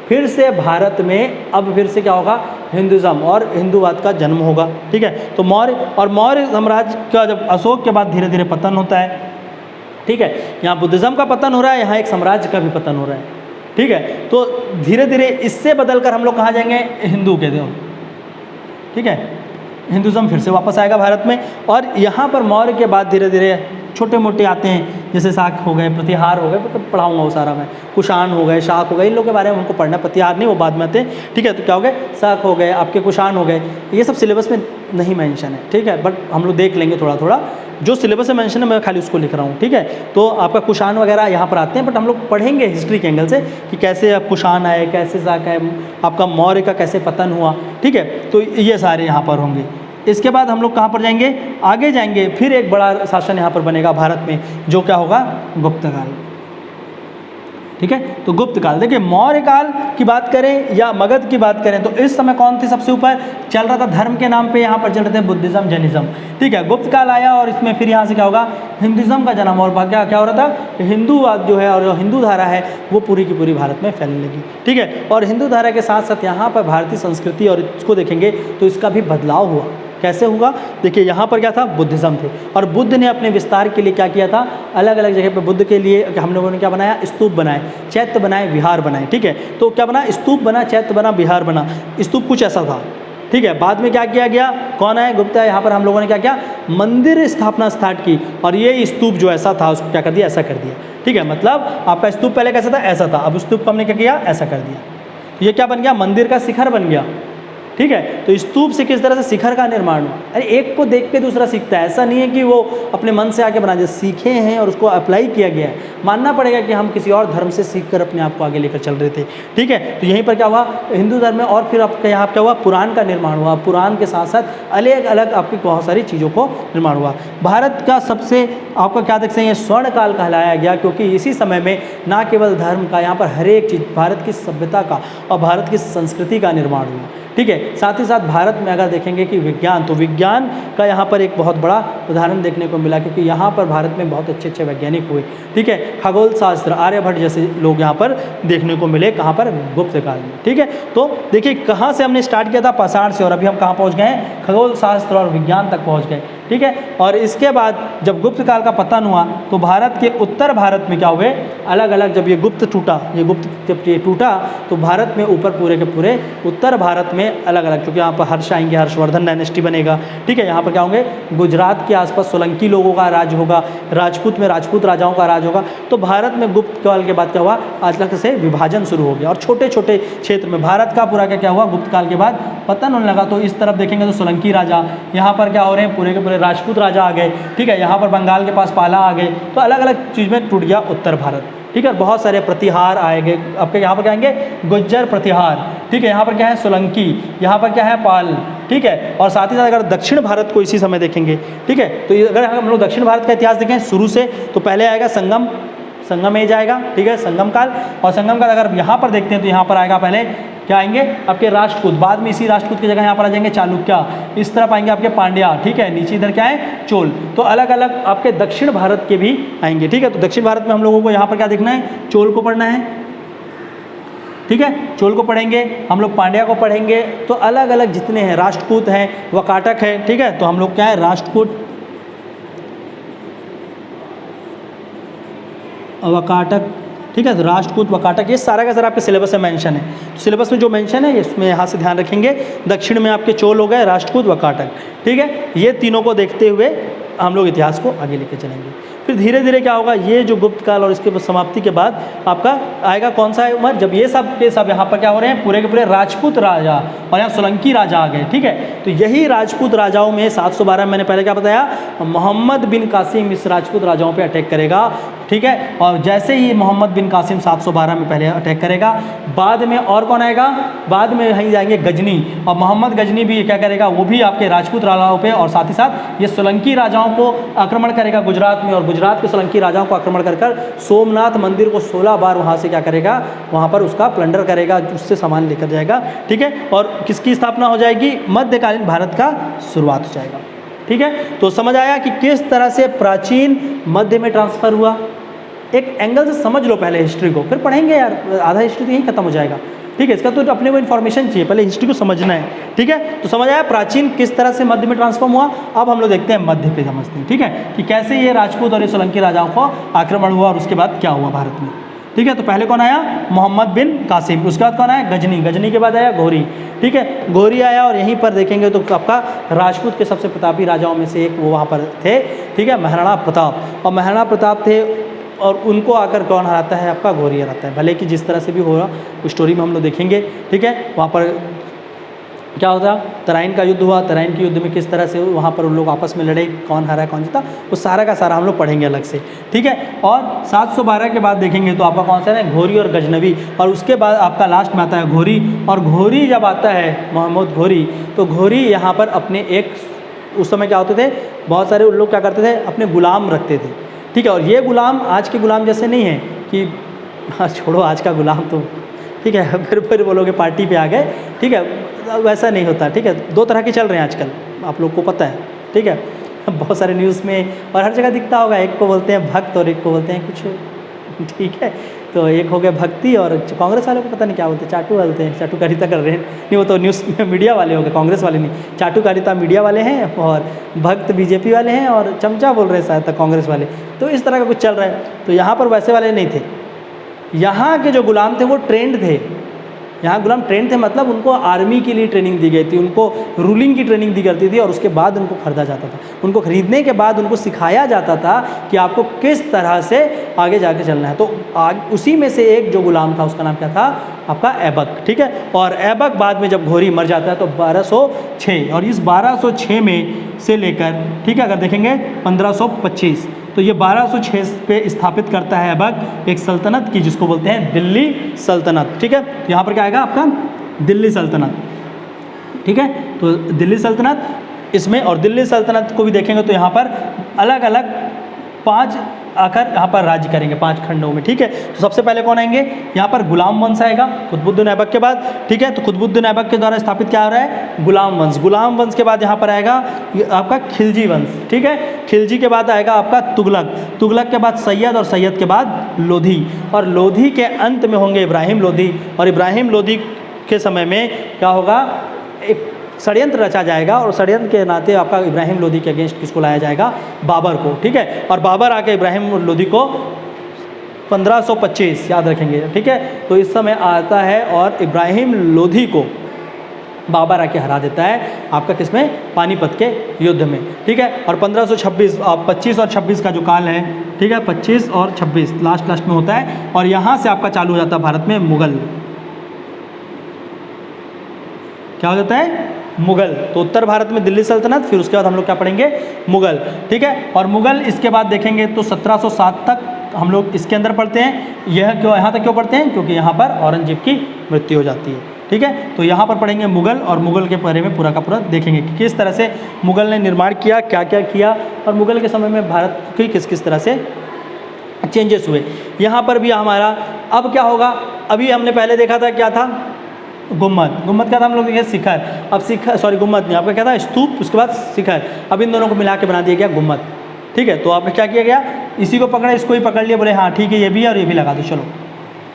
फिर से भारत में अब फिर से क्या होगा, हिंदुज़्म और हिंदूवाद का जन्म होगा, ठीक है। तो मौर्य और मौर्य साम्राज्य का जब अशोक के बाद धीरे धीरे पतन होता है, ठीक है, यहाँ बुद्धिज़्म का पतन हो रहा है, यहाँ एक साम्राज्य का भी पतन हो रहा है, ठीक है। तो धीरे धीरे इससे बदलकर हम लोग कहाँ जाएंगे, हिंदू के देव, ठीक है। हिंदुज़म फिर से वापस आएगा भारत में। और यहाँ पर मौर्य के बाद धीरे धीरे छोटे मोटे आते हैं, जैसे शाक हो गए, प्रतिहार हो गए, मतलब पढ़ाऊंगा वो सारा मैं, कुषाण हो गए, शाक हो गए, इन लोगों के बारे में हमको पढ़ना, प्रतिहार नहीं, वो बाद में आते हैं, ठीक है। तो क्या हो गए, शाक हो गए, आपके कुषाण हो गए, ये सब सिलेबस में नहीं मेंशन है, ठीक है, बट हम लोग देख लेंगे थोड़ा थोड़ा, जो सिलेबस में मेंशन है मैं खाली उसको लिख रहा हूँ, ठीक है। तो आपका कुषाण वगैरह यहाँ पर आते हैं, बट हम लोग पढ़ेंगे हिस्ट्री के एंगल से कि कैसे आप कुषाण आए, कैसे शाक आए, आपका मौर्य का कैसे पतन हुआ, ठीक है। तो ये सारे यहाँ पर होंगे। इसके बाद हम लोग कहाँ पर जाएंगे, आगे जाएंगे, फिर एक बड़ा शासन यहाँ पर बनेगा भारत में, जो क्या होगा, गुप्त काल, ठीक है। तो गुप्त काल, देखिए मौर्य काल की बात करें या मगध की बात करें तो इस समय कौन थी सबसे ऊपर, चल रहा था धर्म के नाम पे यहाँ पर चल रहे थे बुद्धिज्म, जैनिज्म, ठीक है। गुप्त काल आया और इसमें फिर यहाँ से क्या होगा, हिंदुज़म का जन्म, और क्या क्या हो रहा था, हिंदूवाद जो है और जो हिंदू धारा है वो पूरी की पूरी भारत में फैलने लगी, ठीक है। और हिंदू धारा के साथ साथ यहाँ पर भारतीय संस्कृति और इसको देखेंगे तो इसका भी बदलाव हुआ। कैसे हुआ, देखिए यहाँ पर क्या था, बुद्धिज़्म थे, और बुद्ध ने अपने विस्तार के लिए क्या किया था, अलग अलग जगह पे बुद्ध के लिए हम लोगों ने क्या बनाया, स्तूप बनाए, चैत्य बनाए, विहार बनाए, ठीक है। तो क्या बना, स्तूप बना, चैत्य बना, विहार बना। स्तूप कुछ ऐसा था, ठीक है। बाद में क्या किया गया, कौन आए, गुप्त है, यहाँ पर हम लोगों ने क्या किया, मंदिर स्थापना स्टार्ट की, और ये स्तूप जो ऐसा था उसको क्या कर दिया, ऐसा कर दिया, ठीक है। मतलब आपका स्तूप पहले कैसा था, ऐसा था, अब स्तूप को हमने क्या किया, ऐसा कर दिया, तो ये क्या बन गया, मंदिर का शिखर बन गया, ठीक है। तो स्तूप से किस तरह से शिखर का निर्माण हुआ, अरे एक को देख के दूसरा सीखता है, ऐसा नहीं है कि वो अपने मन से आके बना दिया, सीखे हैं और उसको अप्लाई किया गया है। मानना पड़ेगा कि हम किसी और धर्म से सीखकर अपने आप को आगे लेकर चल रहे थे, ठीक है। तो यहीं पर क्या हुआ, हिंदू धर्म में, और फिर आपका यहाँ क्या हुआ, पुराण का निर्माण हुआ, पुराण के साथ साथ अलग अलग आपकी बहुत सारी चीज़ों को निर्माण हुआ। भारत का सबसे आपका क्या देख सकते हैं, स्वर्ण काल कहलाया गया, क्योंकि इसी समय में ना केवल धर्म का, यहाँ पर हर एक चीज़, भारत की सभ्यता का और भारत की संस्कृति का निर्माण हुआ, ठीक है। साथ ही साथ भारत में अगर देखेंगे कि विज्ञान, तो विज्ञान का यहाँ पर एक बहुत बड़ा उदाहरण देखने को मिला, क्योंकि यहाँ पर भारत में बहुत अच्छे अच्छे वैज्ञानिक हुए, ठीक है। खगोल शास्त्र, आर्यभट्ट जैसे लोग यहाँ पर देखने को मिले, कहाँ पर, गुप्त काल में, ठीक है। तो देखिए कहाँ से हमने स्टार्ट किया था, पाषाण से, और अभी हम कहाँ पहुँच गए हैं, खगोल शास्त्र और विज्ञान तक पहुँच गए, ठीक है। और इसके बाद जब गुप्त काल का पतन हुआ तो भारत के उत्तर भारत में क्या हुए, अलग अलग, जब ये गुप्त टूटा, ये गुप्त जब ये टूटा तो भारत में ऊपर पूरे के पूरे उत्तर भारत में अलग अलग, क्योंकि यहाँ पर हर्ष आएंगे, हर्षवर्धन डायनेस्टी बनेगा, ठीक है। यहाँ पर क्या होंगे, गुजरात के आसपास सोलंकी लोगों का राज होगा, राजपूत में राजपूत राजाओं का राज होगा। तो भारत में गुप्त काल के बाद क्या हुआ, अचानक से विभाजन शुरू हो गया, और छोटे छोटे क्षेत्र में भारत का पूरा क्या हुआ, गुप्त काल के बाद पतन होने लगा। तो इस तरफ देखेंगे तो सोलंकी राजा, यहाँ पर क्या हो रहे हैं, पूरे के पूरे राजपूत राजा आ गए, ठीक है। यहाँ पर बंगाल के पास पाला आ गए, तो अलग अलग चीज़ में टूट गया उत्तर भारत, ठीक है। बहुत सारे प्रतिहार आएंगे आपके, यहाँ पर क्या आएंगे, गुज्जर प्रतिहार, ठीक है। यहाँ पर क्या है, सोलंकी, यहाँ पर क्या है, पाल, ठीक है। और साथ ही साथ अगर दक्षिण भारत को इसी समय देखेंगे, ठीक है, तो अगर हम लोग दक्षिण भारत का इतिहास देखें शुरू से, तो पहले आएगा संगम, संगम एज आएगा, ठीक है, संगम काल। और संगम काल अगर यहाँ पर देखते हैं तो यहाँ पर आएगा पहले क्या आएंगे, आपके राष्ट्रकूट, बाद में इसी राष्ट्रकूट की जगह यहाँ पर आ जाएंगे चालुक्य, इस तरफ आएंगे आपके पांड्या, ठीक है, नीचे इधर क्या है, चोल। तो अलग अलग आपके दक्षिण भारत के भी आएंगे, ठीक है। तो दक्षिण भारत में हम लोगों को यहाँ पर क्या देखना है, चोल को पढ़ना है, ठीक है, चोल को पढ़ेंगे हम लोग, पांड्या को पढ़ेंगे। तो अलग अलग जितने हैं, राष्ट्रकूट हैं, वकाटक है, ठीक है। तो हम लोग क्या है, राष्ट्रकूट, वकाटक, ठीक है। तो राष्ट्रकूट, वकाटक, ये सारा का सारा आपके सिलेबस में मेंशन है। तो सिलेबस में जो मेंशन है इसमें यहाँ से ध्यान रखेंगे। दक्षिण में आपके चोल हो गए, राष्ट्रकूट, वकाटक, ठीक है। ये तीनों को देखते हुए हम लोग इतिहास को आगे लेके चलेंगे। फिर धीरे धीरे क्या होगा, ये जो गुप्त काल और इसके समाप्ति के बाद आपका आएगा कौन सा है उम्र, जब ये सब के सब यहाँ पर क्या हो रहे हैं, पूरे के पूरे राजपूत राजा और यहाँ सोलंकी राजा आ गए, ठीक है। तो यही राजपूत राजाओं में 712 में मैंने पहले क्या बताया, मोहम्मद बिन कासिम इस राजपूत राजाओं पे अटैक करेगा, ठीक है। और जैसे ही मोहम्मद बिन कासिम 712 में पहले अटैक करेगा, बाद में और कौन आएगा, बाद में यहीं जाएंगे गजनी, और मोहम्मद गजनी भी क्या करेगा, वो भी आपके राजपूत राजाओं पे, और साथ ही साथ ये सोलंकी राजाओं को आक्रमण करेगा गुजरात में, और गुजरात के सोलंकी राजाओं को आक्रमण कर सोमनाथ मंदिर को 16 बार वहाँ से क्या करेगा, वहाँ पर उसका प्लंडर करेगा, उससे सामान लेकर जाएगा, ठीक है। और किसकी स्थापना हो जाएगी, मध्यकालीन भारत का शुरुआत हो जाएगा, ठीक है। तो समझ आया कि किस तरह से प्राचीन मध्य में ट्रांसफ़र हुआ। एक एंगल से समझ लो पहले हिस्ट्री को, फिर पढ़ेंगे यार, आधा हिस्ट्री तो यहीं खत्म हो जाएगा, ठीक है। इसका तो अपने को इन्फॉर्मेशन चाहिए, पहले हिस्ट्री को समझना है, ठीक है। तो समझ आया प्राचीन किस तरह से मध्य में ट्रांसफॉर्म हुआ। अब हम लोग देखते हैं मध्य पे समझते हैं, ठीक है, कि कैसे ये राजपूत और ये सोलंकी राजाओं को आक्रमण हुआ और उसके बाद क्या हुआ भारत में। ठीक है। तो पहले कौन आया? मोहम्मद बिन कासिम। उसके बाद कौन आया? गजनी। गजनी के बाद आया घोरी। ठीक है, घोरी आया। और यहीं पर देखेंगे तो आपका राजपूत के सबसे प्रतापी राजाओं में से एक वो वहाँ पर थे। ठीक है, महाराणा प्रताप। और महाराणा प्रताप थे और उनको आकर कौन हराता है? आपका घोरी हराता है। भले कि जिस तरह से भी हो रहा स्टोरी में हम लोग देखेंगे। ठीक है, वहाँ पर क्या होता? तराइन का युद्ध हुआ। तराइन के युद्ध में किस तरह से वहाँ पर उन लोग आपस में लड़े, कौन हारा कौन जीता, वो सारा का सारा हम लोग पढ़ेंगे अलग से। ठीक है, और 712 के बाद देखेंगे तो आपका कौन सा है? घोरी और गजनवी। और उसके बाद आपका लास्ट में आता है घोरी। और घोरी जब आता है मोहम्मद घोरी, तो घोरी यहाँ पर अपने एक, उस समय क्या होते थे, बहुत सारे लोग क्या करते थे? अपने गुलाम रखते थे। ठीक है, और ये गुलाम आज के गुलाम जैसे नहीं है कि हाँ छोड़ो आज का गुलाम तो ठीक है फिर बोलोगे पार्टी पे आ गए। ठीक है, वैसा नहीं होता। ठीक है, दो तरह के चल रहे हैं आजकल, आप लोग को पता है। ठीक है, बहुत सारे न्यूज़ में और हर जगह दिखता होगा, एक को बोलते हैं भक्त और एक को बोलते हैं कुछ। ठीक है, तो एक हो गया भक्ति और कांग्रेस वाले को पता नहीं क्या बोलते हैं, चाटू बोलते हैं, चाटुकारिता कर रहे हैं। नहीं, वो तो न्यूज़ मीडिया वाले हो गए, कांग्रेस वाले नहीं। चाटुकारिता मीडिया वाले हैं और भक्त बीजेपी वाले हैं और चमचा बोल रहे हैं शायद तक कांग्रेस वाले। तो इस तरह का कुछ चल रहा है। तो यहाँ पर वैसे वाले नहीं थे। यहाँ के जो गुलाम थे वो ट्रेंड थे। यहाँ गुलाम ट्रेंड थे, मतलब उनको आर्मी के लिए ट्रेनिंग दी गई थी, उनको रूलिंग की ट्रेनिंग दी करती थी और उसके बाद उनको खरीदा जाता था। उनको खरीदने के बाद उनको सिखाया जाता था कि आपको किस तरह से आगे जाके चलना है। तो उसी में से एक जो गुलाम था उसका नाम क्या था? आपका ऐबक। ठीक है, और ऐबक बाद में जब घोरी मर जाता है तो 1206, और इस 1206 में से लेकर, ठीक है, अगर देखेंगे 1525, तो ये 1206 पे स्थापित करता है ऐबक एक सल्तनत की जिसको बोलते हैं दिल्ली सल्तनत। ठीक है, तो यहाँ पर क्या आएगा आपका? दिल्ली सल्तनत। ठीक है, तो दिल्ली सल्तनत इसमें, और दिल्ली सल्तनत को भी देखेंगे तो यहाँ पर अलग अलग 5 आकर यहाँ पर राज्य करेंगे 5 खंडों में। ठीक है, तो सबसे पहले कौन आएंगे? यहाँ पर गुलाम वंश आएगा कुतुबुद्दीन ऐबक के बाद। ठीक है, तो कुतुबुद्दीन ऐबक के द्वारा स्थापित क्या हो रहा है? गुलाम वंश। गुलाम वंश के बाद यहाँ पर आएगा आपका खिलजी वंश। ठीक है, खिलजी के बाद आएगा आपका तुगलक। तुगलक के बाद सैयद, और सैयद के बाद लोधी, और लोधी के अंत में होंगे इब्राहिम लोधी। और इब्राहिम लोधी के समय में क्या होगा? एक षड्यंत्र रचा जाएगा और षड्यंत्र के नाते आपका इब्राहिम लोधी के अगेंस्ट किसको लाया जाएगा? बाबर को। ठीक है, और बाबर आके इब्राहिम लोधी को 1525 याद रखेंगे। ठीक है, तो इस समय आता है और इब्राहिम लोधी को बाबर आके हरा देता है आपका किसमें? पानीपत के युद्ध में। ठीक है, और 1526 25 और 26 का जो काल है, ठीक है, 25 और 26 लास्ट में होता है। और यहाँ से आपका चालू हो जाता है भारत में मुगल। क्या हो जाता है? मुगल। तो उत्तर भारत में दिल्ली सल्तनत, फिर उसके बाद हम लोग क्या पढ़ेंगे? मुगल। ठीक है, और मुगल इसके बाद देखेंगे तो 1707 तक हम लोग इसके अंदर पढ़ते हैं। यह क्यों, यहाँ तक क्यों पढ़ते हैं? क्योंकि यहाँ पर औरंगजेब की मृत्यु हो जाती है। ठीक है, तो यहाँ पर पढ़ेंगे मुगल, और मुगल के बारे में पूरा का पूरा देखेंगे कि किस तरह से मुगल ने निर्माण किया, क्या क्या किया, और मुगल के समय में भारत की किस किस तरह से चेंजेस हुए। यहाँ पर भी हमारा अब क्या होगा? अभी हमने पहले देखा था क्या था? गुम्मद। गुम्मद क्या था? हम लोग देखे शिखर। अब शिखर, सॉरी गुम्मद नहीं, आपका क्या था? स्तूप, उसके बाद शिखर। अब इन दोनों को मिला के बना दिया गया गुम्मद। ठीक है, तो आपने क्या किया गया? इसी को पकड़ा, इसको ही पकड़ लिया, बोले हाँ ठीक है ये भी है और ये भी लगा दो, चलो।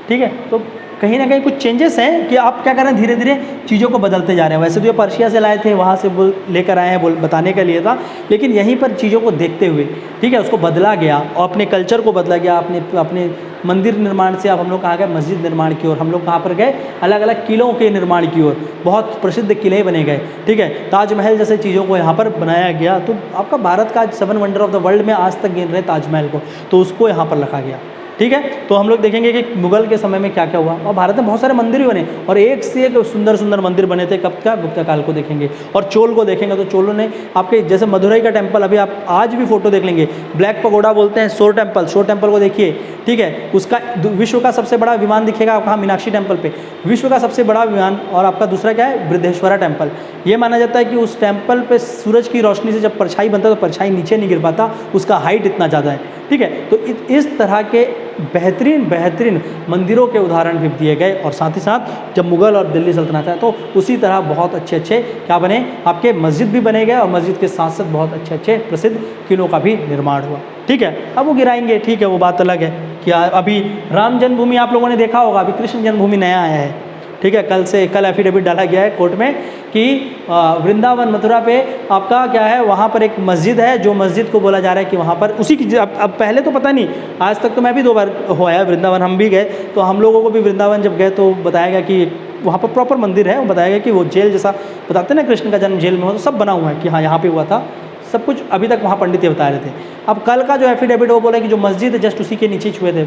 ठीक है, तो कहीं ना कहीं कुछ चेंजेस हैं कि आप क्या कर रहे हैं, धीरे धीरे चीज़ों को बदलते जा रहे हैं। वैसे तो ये पर्शिया से लाए थे, वहाँ से लेकर आए हैं बताने के लिए था, लेकिन यहीं पर चीज़ों को देखते हुए, ठीक है, उसको बदला गया और अपने कल्चर को बदला गया। अपने मंदिर निर्माण से अब हम लोग कहाँ गए? मस्जिद निर्माण की ओर। हम लोग कहाँ पर गए? अलग अलग किलों के निर्माण की ओर। बहुत प्रसिद्ध किले बने गए। ठीक है, ताजमहल जैसे चीज़ों को यहाँ पर बनाया गया। तो आपका भारत का 7 वंडर ऑफ द वर्ल्ड में आज तक गिन रहे ताजमहल को, तो उसको यहाँ पर रखा गया। ठीक है, तो हम लोग देखेंगे कि मुगल के समय में क्या क्या हुआ। और भारत में बहुत सारे मंदिर भी बने और एक से एक सुंदर सुंदर मंदिर बने थे। कब का? गुप्ता काल को देखेंगे। और चोल को देखेंगे तो चोलों ने आपके जैसे मदुरई का टेम्पल, अभी आप आज भी फोटो देख लेंगे, ब्लैक पगोडा बोलते हैं, शोर टेम्पल। शोर टेम्पल को देखिए, ठीक है, उसका विश्व का सबसे बड़ा विमान दिखेगा आपका मीनाक्षी टेम्पल पे, विश्व का सबसे बड़ा विमान। और आपका दूसरा क्या है? बृहदेश्वरा टेम्पल। ये माना जाता है कि उस टेम्पल पे सूरज की रोशनी से जब परछाई बनता है तो परछाई नीचे नहीं गिर पाता, उसका हाइट इतना ज़्यादा है। ठीक है, तो इस तरह के बेहतरीन मंदिरों के उदाहरण भी दिए गए। और साथ ही साथ जब मुगल और दिल्ली सल्तनत है तो उसी तरह बहुत अच्छे क्या बने? आपके मस्जिद भी बने गए और मस्जिद के साथ साथ बहुत अच्छे प्रसिद्ध किलों का भी निर्माण हुआ। ठीक है, अब वो गिराएंगे, ठीक है, वो बात अलग है कि अभी राम जन्मभूमि आप लोगों ने देखा होगा, अभी कृष्ण जन्मभूमि नया आया है। ठीक है, कल एफिडेविट डाला गया है कोर्ट में कि वृंदावन मथुरा पे आपका क्या है, वहाँ पर एक मस्जिद है, जो मस्जिद को बोला जा रहा है कि वहाँ पर उसी की अब पहले तो पता नहीं, आज तक तो मैं भी 2 बार हो आया वृंदावन, हम भी गए, तो हम लोगों को भी वृंदावन जब गए तो बताया गया कि वहाँ पर प्रॉपर मंदिर है, वो बताया गया कि वो जेल जैसा बताते हैं ना, कृष्ण का जन्म जेल में हो, तो सब बना हुआ है कि हाँ यहाँ पे हुआ था, सब कुछ अभी तक वहाँ पंडित ये बता रहे थे। अब कल का जो एफिडेविट वो बोला कि जो मस्जिद है जस्ट उसी के नीचे छुए थे,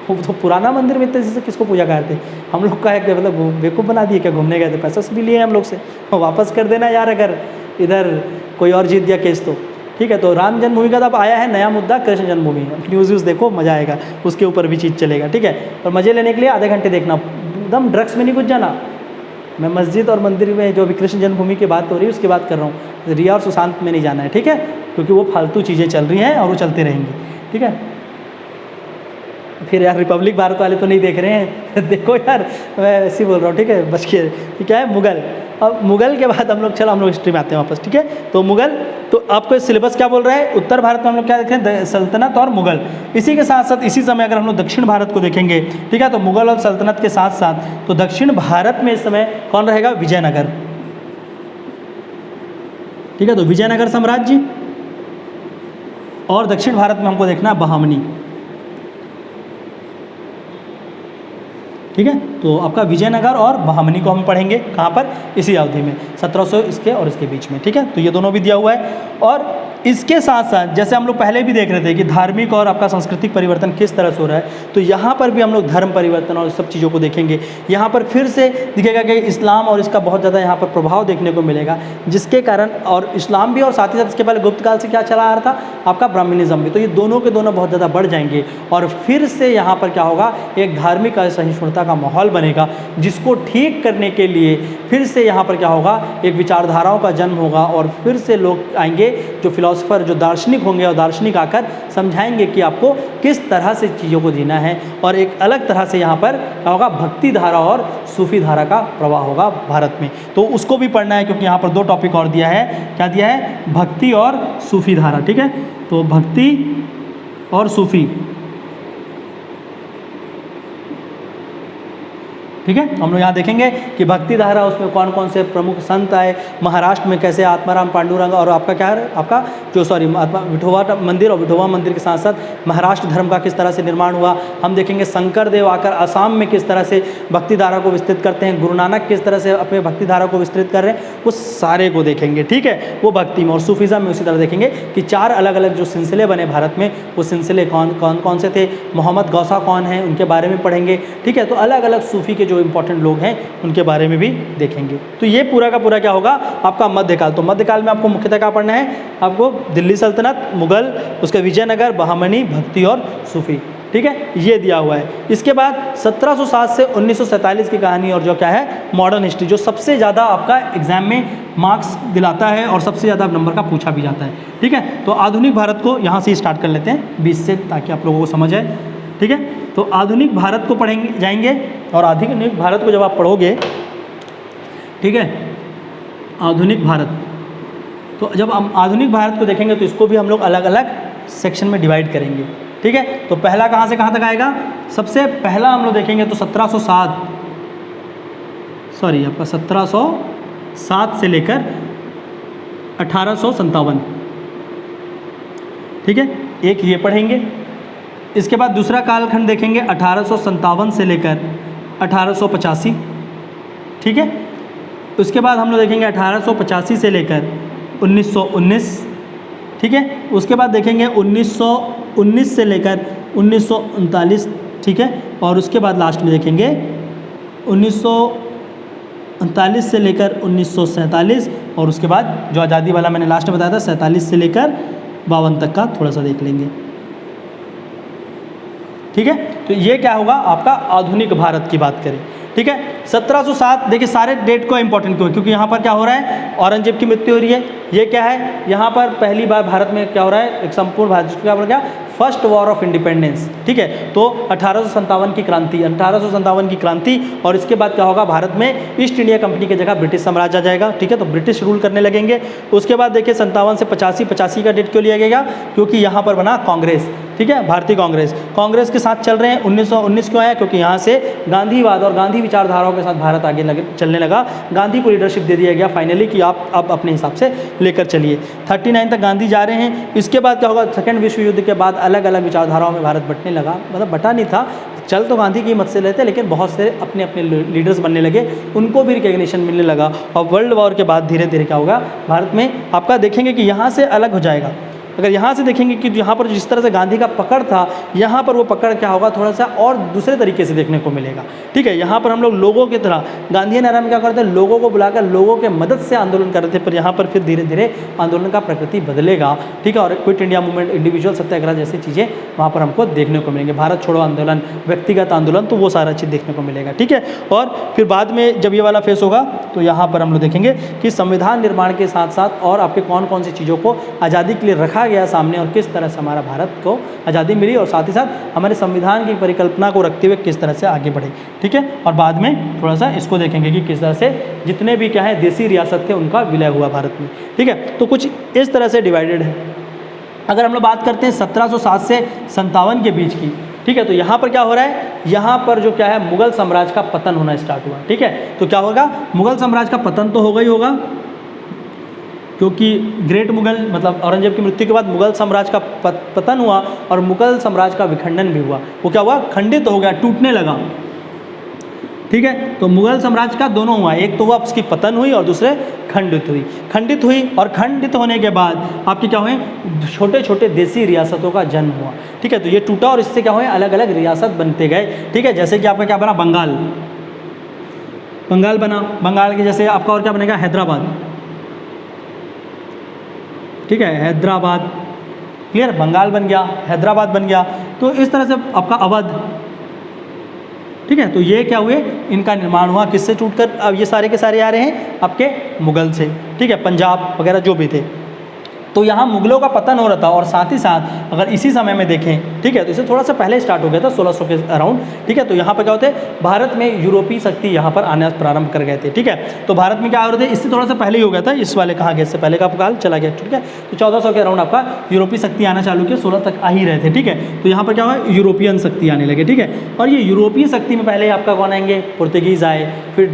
वो तो पुराना मंदिर में इतने से किसको पूजा करते, हम लोग का है कि मतलब बेवकूफ़ बना दिए क्या, घूमने गए थे, पैसा से भी लिए हम लोग से, वापस कर देना यार अगर इधर कोई और जीत दिया केस तो। ठीक है, तो राम जन्मभूमि का अब आया है नया मुद्दा, कृष्ण जन्मभूमि, न्यूज़ देखो मज़ा आएगा, उसके ऊपर भी चीज़ चलेगा। ठीक है, और मज़े लेने के लिए आधे घंटे देखना, एकदम ड्रग्स में नहीं कुछ जाना। मैं मस्जिद और मंदिर में जो भी कृष्ण जन्मभूमि की बात हो रही है उसकी बात कर रहा हूँ, रिया और सुशांत में नहीं जाना है। ठीक है, क्योंकि वो फालतू चीज़ें चल रही हैं और वो चलते रहेंगी। ठीक है, फिर यार रिपब्लिक भारत वाले तो नहीं देख रहे हैं देखो यार, मैं ऐसे ही बोल रहा हूँ। ठीक है, बच के। ठीक है, मुगल। अब मुगल के बाद हम लोग हिस्ट्री में आते हैं वापस। ठीक है, तो मुगल, तो आपको सिलेबस क्या बोल रहा है, उत्तर भारत में हम लोग क्या देख रहे हैं, सल्तनत और मुगल। इसी के साथ साथ इसी समय अगर हम लोग दक्षिण भारत को देखेंगे, ठीक है, तो मुगल और सल्तनत के साथ साथ तो दक्षिण भारत में इस समय कौन रहेगा, विजयनगर। ठीक है, तो विजयनगर साम्राज्य, और दक्षिण भारत में हमको देखना बहामनी। ठीक है, तो आपका विजयनगर और बहामनी को हम पढ़ेंगे कहाँ पर, इसी अवधि में 1700 इसके और इसके बीच में। ठीक है, तो ये दोनों भी दिया हुआ है। और इसके साथ साथ जैसे हम लोग पहले भी देख रहे थे कि धार्मिक और आपका सांस्कृतिक परिवर्तन किस तरह से हो रहा है, तो यहाँ पर भी हम लोग धर्म परिवर्तन और सब चीज़ों को देखेंगे। यहाँ पर फिर से दिखेगा कि इस्लाम और इसका बहुत ज़्यादा यहाँ पर प्रभाव देखने को मिलेगा, जिसके कारण, और इस्लाम भी और साथ ही साथ इसके पहले गुप्त काल से क्या चला आ रहा था, आपका ब्राह्मणिज्म भी, तो ये दोनों के दोनों बहुत ज़्यादा बढ़ जाएंगे। और फिर से यहाँ पर क्या होगा, एक धार्मिक असहिष्णुता का माहौल बनेगा, जिसको ठीक करने के लिए फिर से यहाँ पर क्या होगा, एक विचारधाराओं का जन्म होगा, और फिर से लोग आएंगे जो फिलॉसफर, जो दार्शनिक होंगे, और दार्शनिक आकर समझाएंगे कि आपको किस तरह से चीज़ों को जीना है। और एक अलग तरह से यहाँ पर क्या होगा, भक्ति धारा और सूफी धारा का प्रवाह होगा भारत में, तो उसको भी पढ़ना है, क्योंकि यहाँ पर 2 टॉपिक और दिया है। क्या दिया है, भक्ति और सूफी धारा। ठीक है, तो भक्ति और सूफी। ठीक है, हम लोग यहाँ देखेंगे कि भक्ति धारा, उसमें कौन कौन से प्रमुख संत आए, महाराष्ट्र में कैसे आत्माराम पांडुरंग, और आपका क्या है, आपका जो विठोबा मंदिर, और विठोबा मंदिर के साथ साथ महाराष्ट्र धर्म का किस तरह से निर्माण हुआ। हम देखेंगे शंकर देव आकर असम में किस तरह से भक्ति धारा को विस्तृत करते हैं, गुरु नानक किस तरह से अपने भक्ति धारा को विस्तृत कर रहे हैं, वो सारे को देखेंगे। ठीक है, वो भक्ति में, और सूफीज़म में उसी तरह देखेंगे कि 4 अलग अलग जो सिलसिले बने भारत में, वो सिलसिले कौन से थे, मोहम्मद गौसा कौन है, उनके बारे में पढ़ेंगे। ठीक है, तो अलग अलग सूफी के जो इंपॉर्टेंट लोग हैं उनके बारे में भी देखेंगे। तो ये पूरा का पूरा क्या होगा, आपका मध्यकाल। तो मध्यकाल में आपको मुख्यतः क्या पढ़ना है, आपको दिल्ली सल्तनत, मुगल, उसके विजयनगर, बहामनी, भक्ति और सूफी। ठीक है, ये दिया हुआ है। इसके बाद 1707 से 1947 की कहानी, और जो क्या है, मॉडर्न हिस्ट्री, जो सबसे ज़्यादा आपका एग्जाम में मार्क्स दिलाता है और सबसे ज़्यादा नंबर का पूछा भी जाता है। ठीक है, तो आधुनिक भारत को यहाँ से स्टार्ट कर लेते हैं 20 से, ताकि आप लोगों को समझ आए। ठीक है, तो आधुनिक भारत को पढ़ेंगे जाएंगे, और आधुनिक भारत को जब आप पढ़ोगे, ठीक है, आधुनिक भारत, तो जब हम आधुनिक भारत को देखेंगे तो इसको भी हम लोग अलग अलग सेक्शन में डिवाइड करेंगे। ठीक है, तो पहला कहाँ से कहाँ तक आएगा, सबसे पहला हम लोग देखेंगे तो 1707 से लेकर 1857। ठीक है, एक ये पढ़ेंगे। इसके बाद दूसरा कालखंड देखेंगे 1857 से लेकर 1885। ठीक है, उसके बाद हम लोग देखेंगे 1885 से लेकर 1919। ठीक है, उसके बाद देखेंगे 1919 से लेकर 1939। ठीक है, और उसके बाद लास्ट में देखेंगे 1939 से लेकर 1947, और उसके बाद जो आज़ादी वाला मैंने लास्ट में बताया था 47 से लेकर 52 तक का थोड़ा सा देख लेंगे। ठीक है, तो ये क्या होगा, आपका आधुनिक भारत की बात करें। ठीक है, 1707, देखिए सारे डेट को इंपॉर्टेंट क्यों है, क्योंकि यहाँ पर क्या हो रहा है, औरंगजेब की मृत्यु हो रही है। ये क्या है, यहाँ पर पहली बार भारत में क्या हो रहा है, एक संपूर्ण भारत, क्या बोल गया, फर्स्ट वॉर ऑफ इंडिपेंडेंस। ठीक है, तो 1857 की क्रांति, 1857 की क्रांति, और इसके बाद क्या होगा, भारत में ईस्ट इंडिया कंपनी की जगह ब्रिटिश साम्राज्य आ जाएगा। ठीक है, तो ब्रिटिश रूल करने लगेंगे। उसके बाद देखिए 57 से 85 का डेट क्यों लिया गया, क्योंकि यहाँ पर बना कांग्रेस। ठीक है, भारतीय कांग्रेस के साथ चल रहे हैं। 1919 क्यों आया? क्योंकि यहाँ से गांधीवाद और गांधी विचारधाराओं के साथ भारत आगे चलने लगा। गांधी को लीडरशिप दे दिया गया फाइनली कि आप अब अपने हिसाब से लेकर चलिए। 39 तक गांधी जा रहे हैं। इसके बाद क्या होगा? सेकेंड विश्व युद्ध के बाद अलग अलग विचारधाराओं में भारत बंटने लगा, मतलब बटा नहीं था, चल तो गांधी की मत से लेते, लेकिन बहुत से अपने अपने लीडर्स बनने लगे, उनको भी रिकग्निशन मिलने लगा। और वर्ल्ड वॉर के बाद धीरे धीरे क्या होगा? भारत में आपका देखेंगे कि यहाँ से अलग हो जाएगा। अगर यहाँ से देखेंगे कि यहाँ पर जिस तरह से गांधी का पकड़ था, यहाँ पर वो पकड़ क्या होगा? थोड़ा सा और दूसरे तरीके से देखने को मिलेगा। ठीक है, यहाँ पर हम लोग लोगों की तरह गांधीयन एरा में क्या करते हैं? लोगों को बुलाकर लोगों के मदद से आंदोलन कर रहे थे, पर यहाँ पर फिर धीरे धीरे आंदोलन का प्रकृति बदलेगा। ठीक है, और क्विट इंडिया मूवमेंट, इंडिविजुअल सत्याग्रह जैसी चीज़ें वहाँ पर हमको देखने को मिलेंगे। भारत छोड़ो आंदोलन, व्यक्तिगत आंदोलन, तो वो सारा चीज़ देखने को मिलेगा। ठीक है, और फिर बाद में जब ये वाला फेस होगा तो यहाँ पर हम लोग देखेंगे कि संविधान निर्माण के साथ साथ और आपके कौन कौन सी चीज़ों को आज़ादी के लिए रखा गया सामने, और किस तरह से हमारा भारत को आज़ादी मिली, और साथ ही साथ हमारे संविधान की परिकल्पना को रखते हुए किस तरह से आगे बढ़े। ठीक है, और बाद में थोड़ा सा इसको देखेंगे कि किस तरह से जितने भी क्या है देसी रियासत थे उनका विलय हुआ भारत में। ठीक है, तो कुछ इस तरह से डिवाइडेड है। अगर हम लोग बात करते हैं 1707 से 57 के बीच की, ठीक है, तो यहाँ पर क्या हो रहा है? यहाँ पर जो क्या है, मुगल साम्राज्य का पतन होना स्टार्ट हुआ। ठीक है, तो क्या होगा? मुगल साम्राज्य का पतन तो होगा ही होगा, क्योंकि ग्रेट मुगल मतलब औरंगजेब की मृत्यु के बाद मुगल साम्राज्य का पतन हुआ और मुगल साम्राज्य का विखंडन भी हुआ। वो क्या हुआ? खंडित हो गया, टूटने लगा। ठीक है, तो मुगल साम्राज्य का दोनों हुआ, एक तो हुआ उसकी पतन हुई और दूसरे खंडित हुई, और खंडित होने के बाद आपके क्या हुए? छोटे छोटे देसी रियासतों का जन्म हुआ। ठीक है, तो ये टूटा और इससे क्या हुए? अलग अलग रियासत बनते गए। ठीक है, जैसे कि आपका क्या बना? बंगाल बना। बंगाल के जैसे आपका और क्या बनेगा? हैदराबाद। ठीक है, हैदराबाद, क्लियर, बंगाल बन गया, हैदराबाद बन गया। तो इस तरह से आपका अवध। ठीक है, तो ये क्या हुए? इनका निर्माण हुआ किससे टूटकर? अब ये सारे के सारे आ रहे हैं आपके मुगल से। ठीक है, पंजाब वगैरह जो भी थे, तो यहाँ मुगलों का पतन हो रहा था। और साथ ही साथ अगर इसी समय में देखें, ठीक है, तो इसे थोड़ा सा पहले स्टार्ट हो गया था 1600 के अराउंड। ठीक है, तो यहाँ पर क्या होते हैं? भारत में यूरोपीय शक्ति यहाँ पर आना प्रारंभ कर गए थे। ठीक है, तो भारत में क्या हो रहे थे? इससे थोड़ा सा पहले ही हो गया था, इस वाले कहाँ गए? इससे पहले का काल चला गया। ठीक है, तो 1400 के अराउंड आपका यूरोपीय शक्ति आना चालू किया, 16 तक आ ही रहे थे। ठीक है, तो यहाँ पर क्या हुआ? यूरोपियन शक्ति आने लगे। ठीक है, और ये यूरोपीय शक्ति में पहले आपका कौन आएंगे? पुर्तगीज़ आए, फिर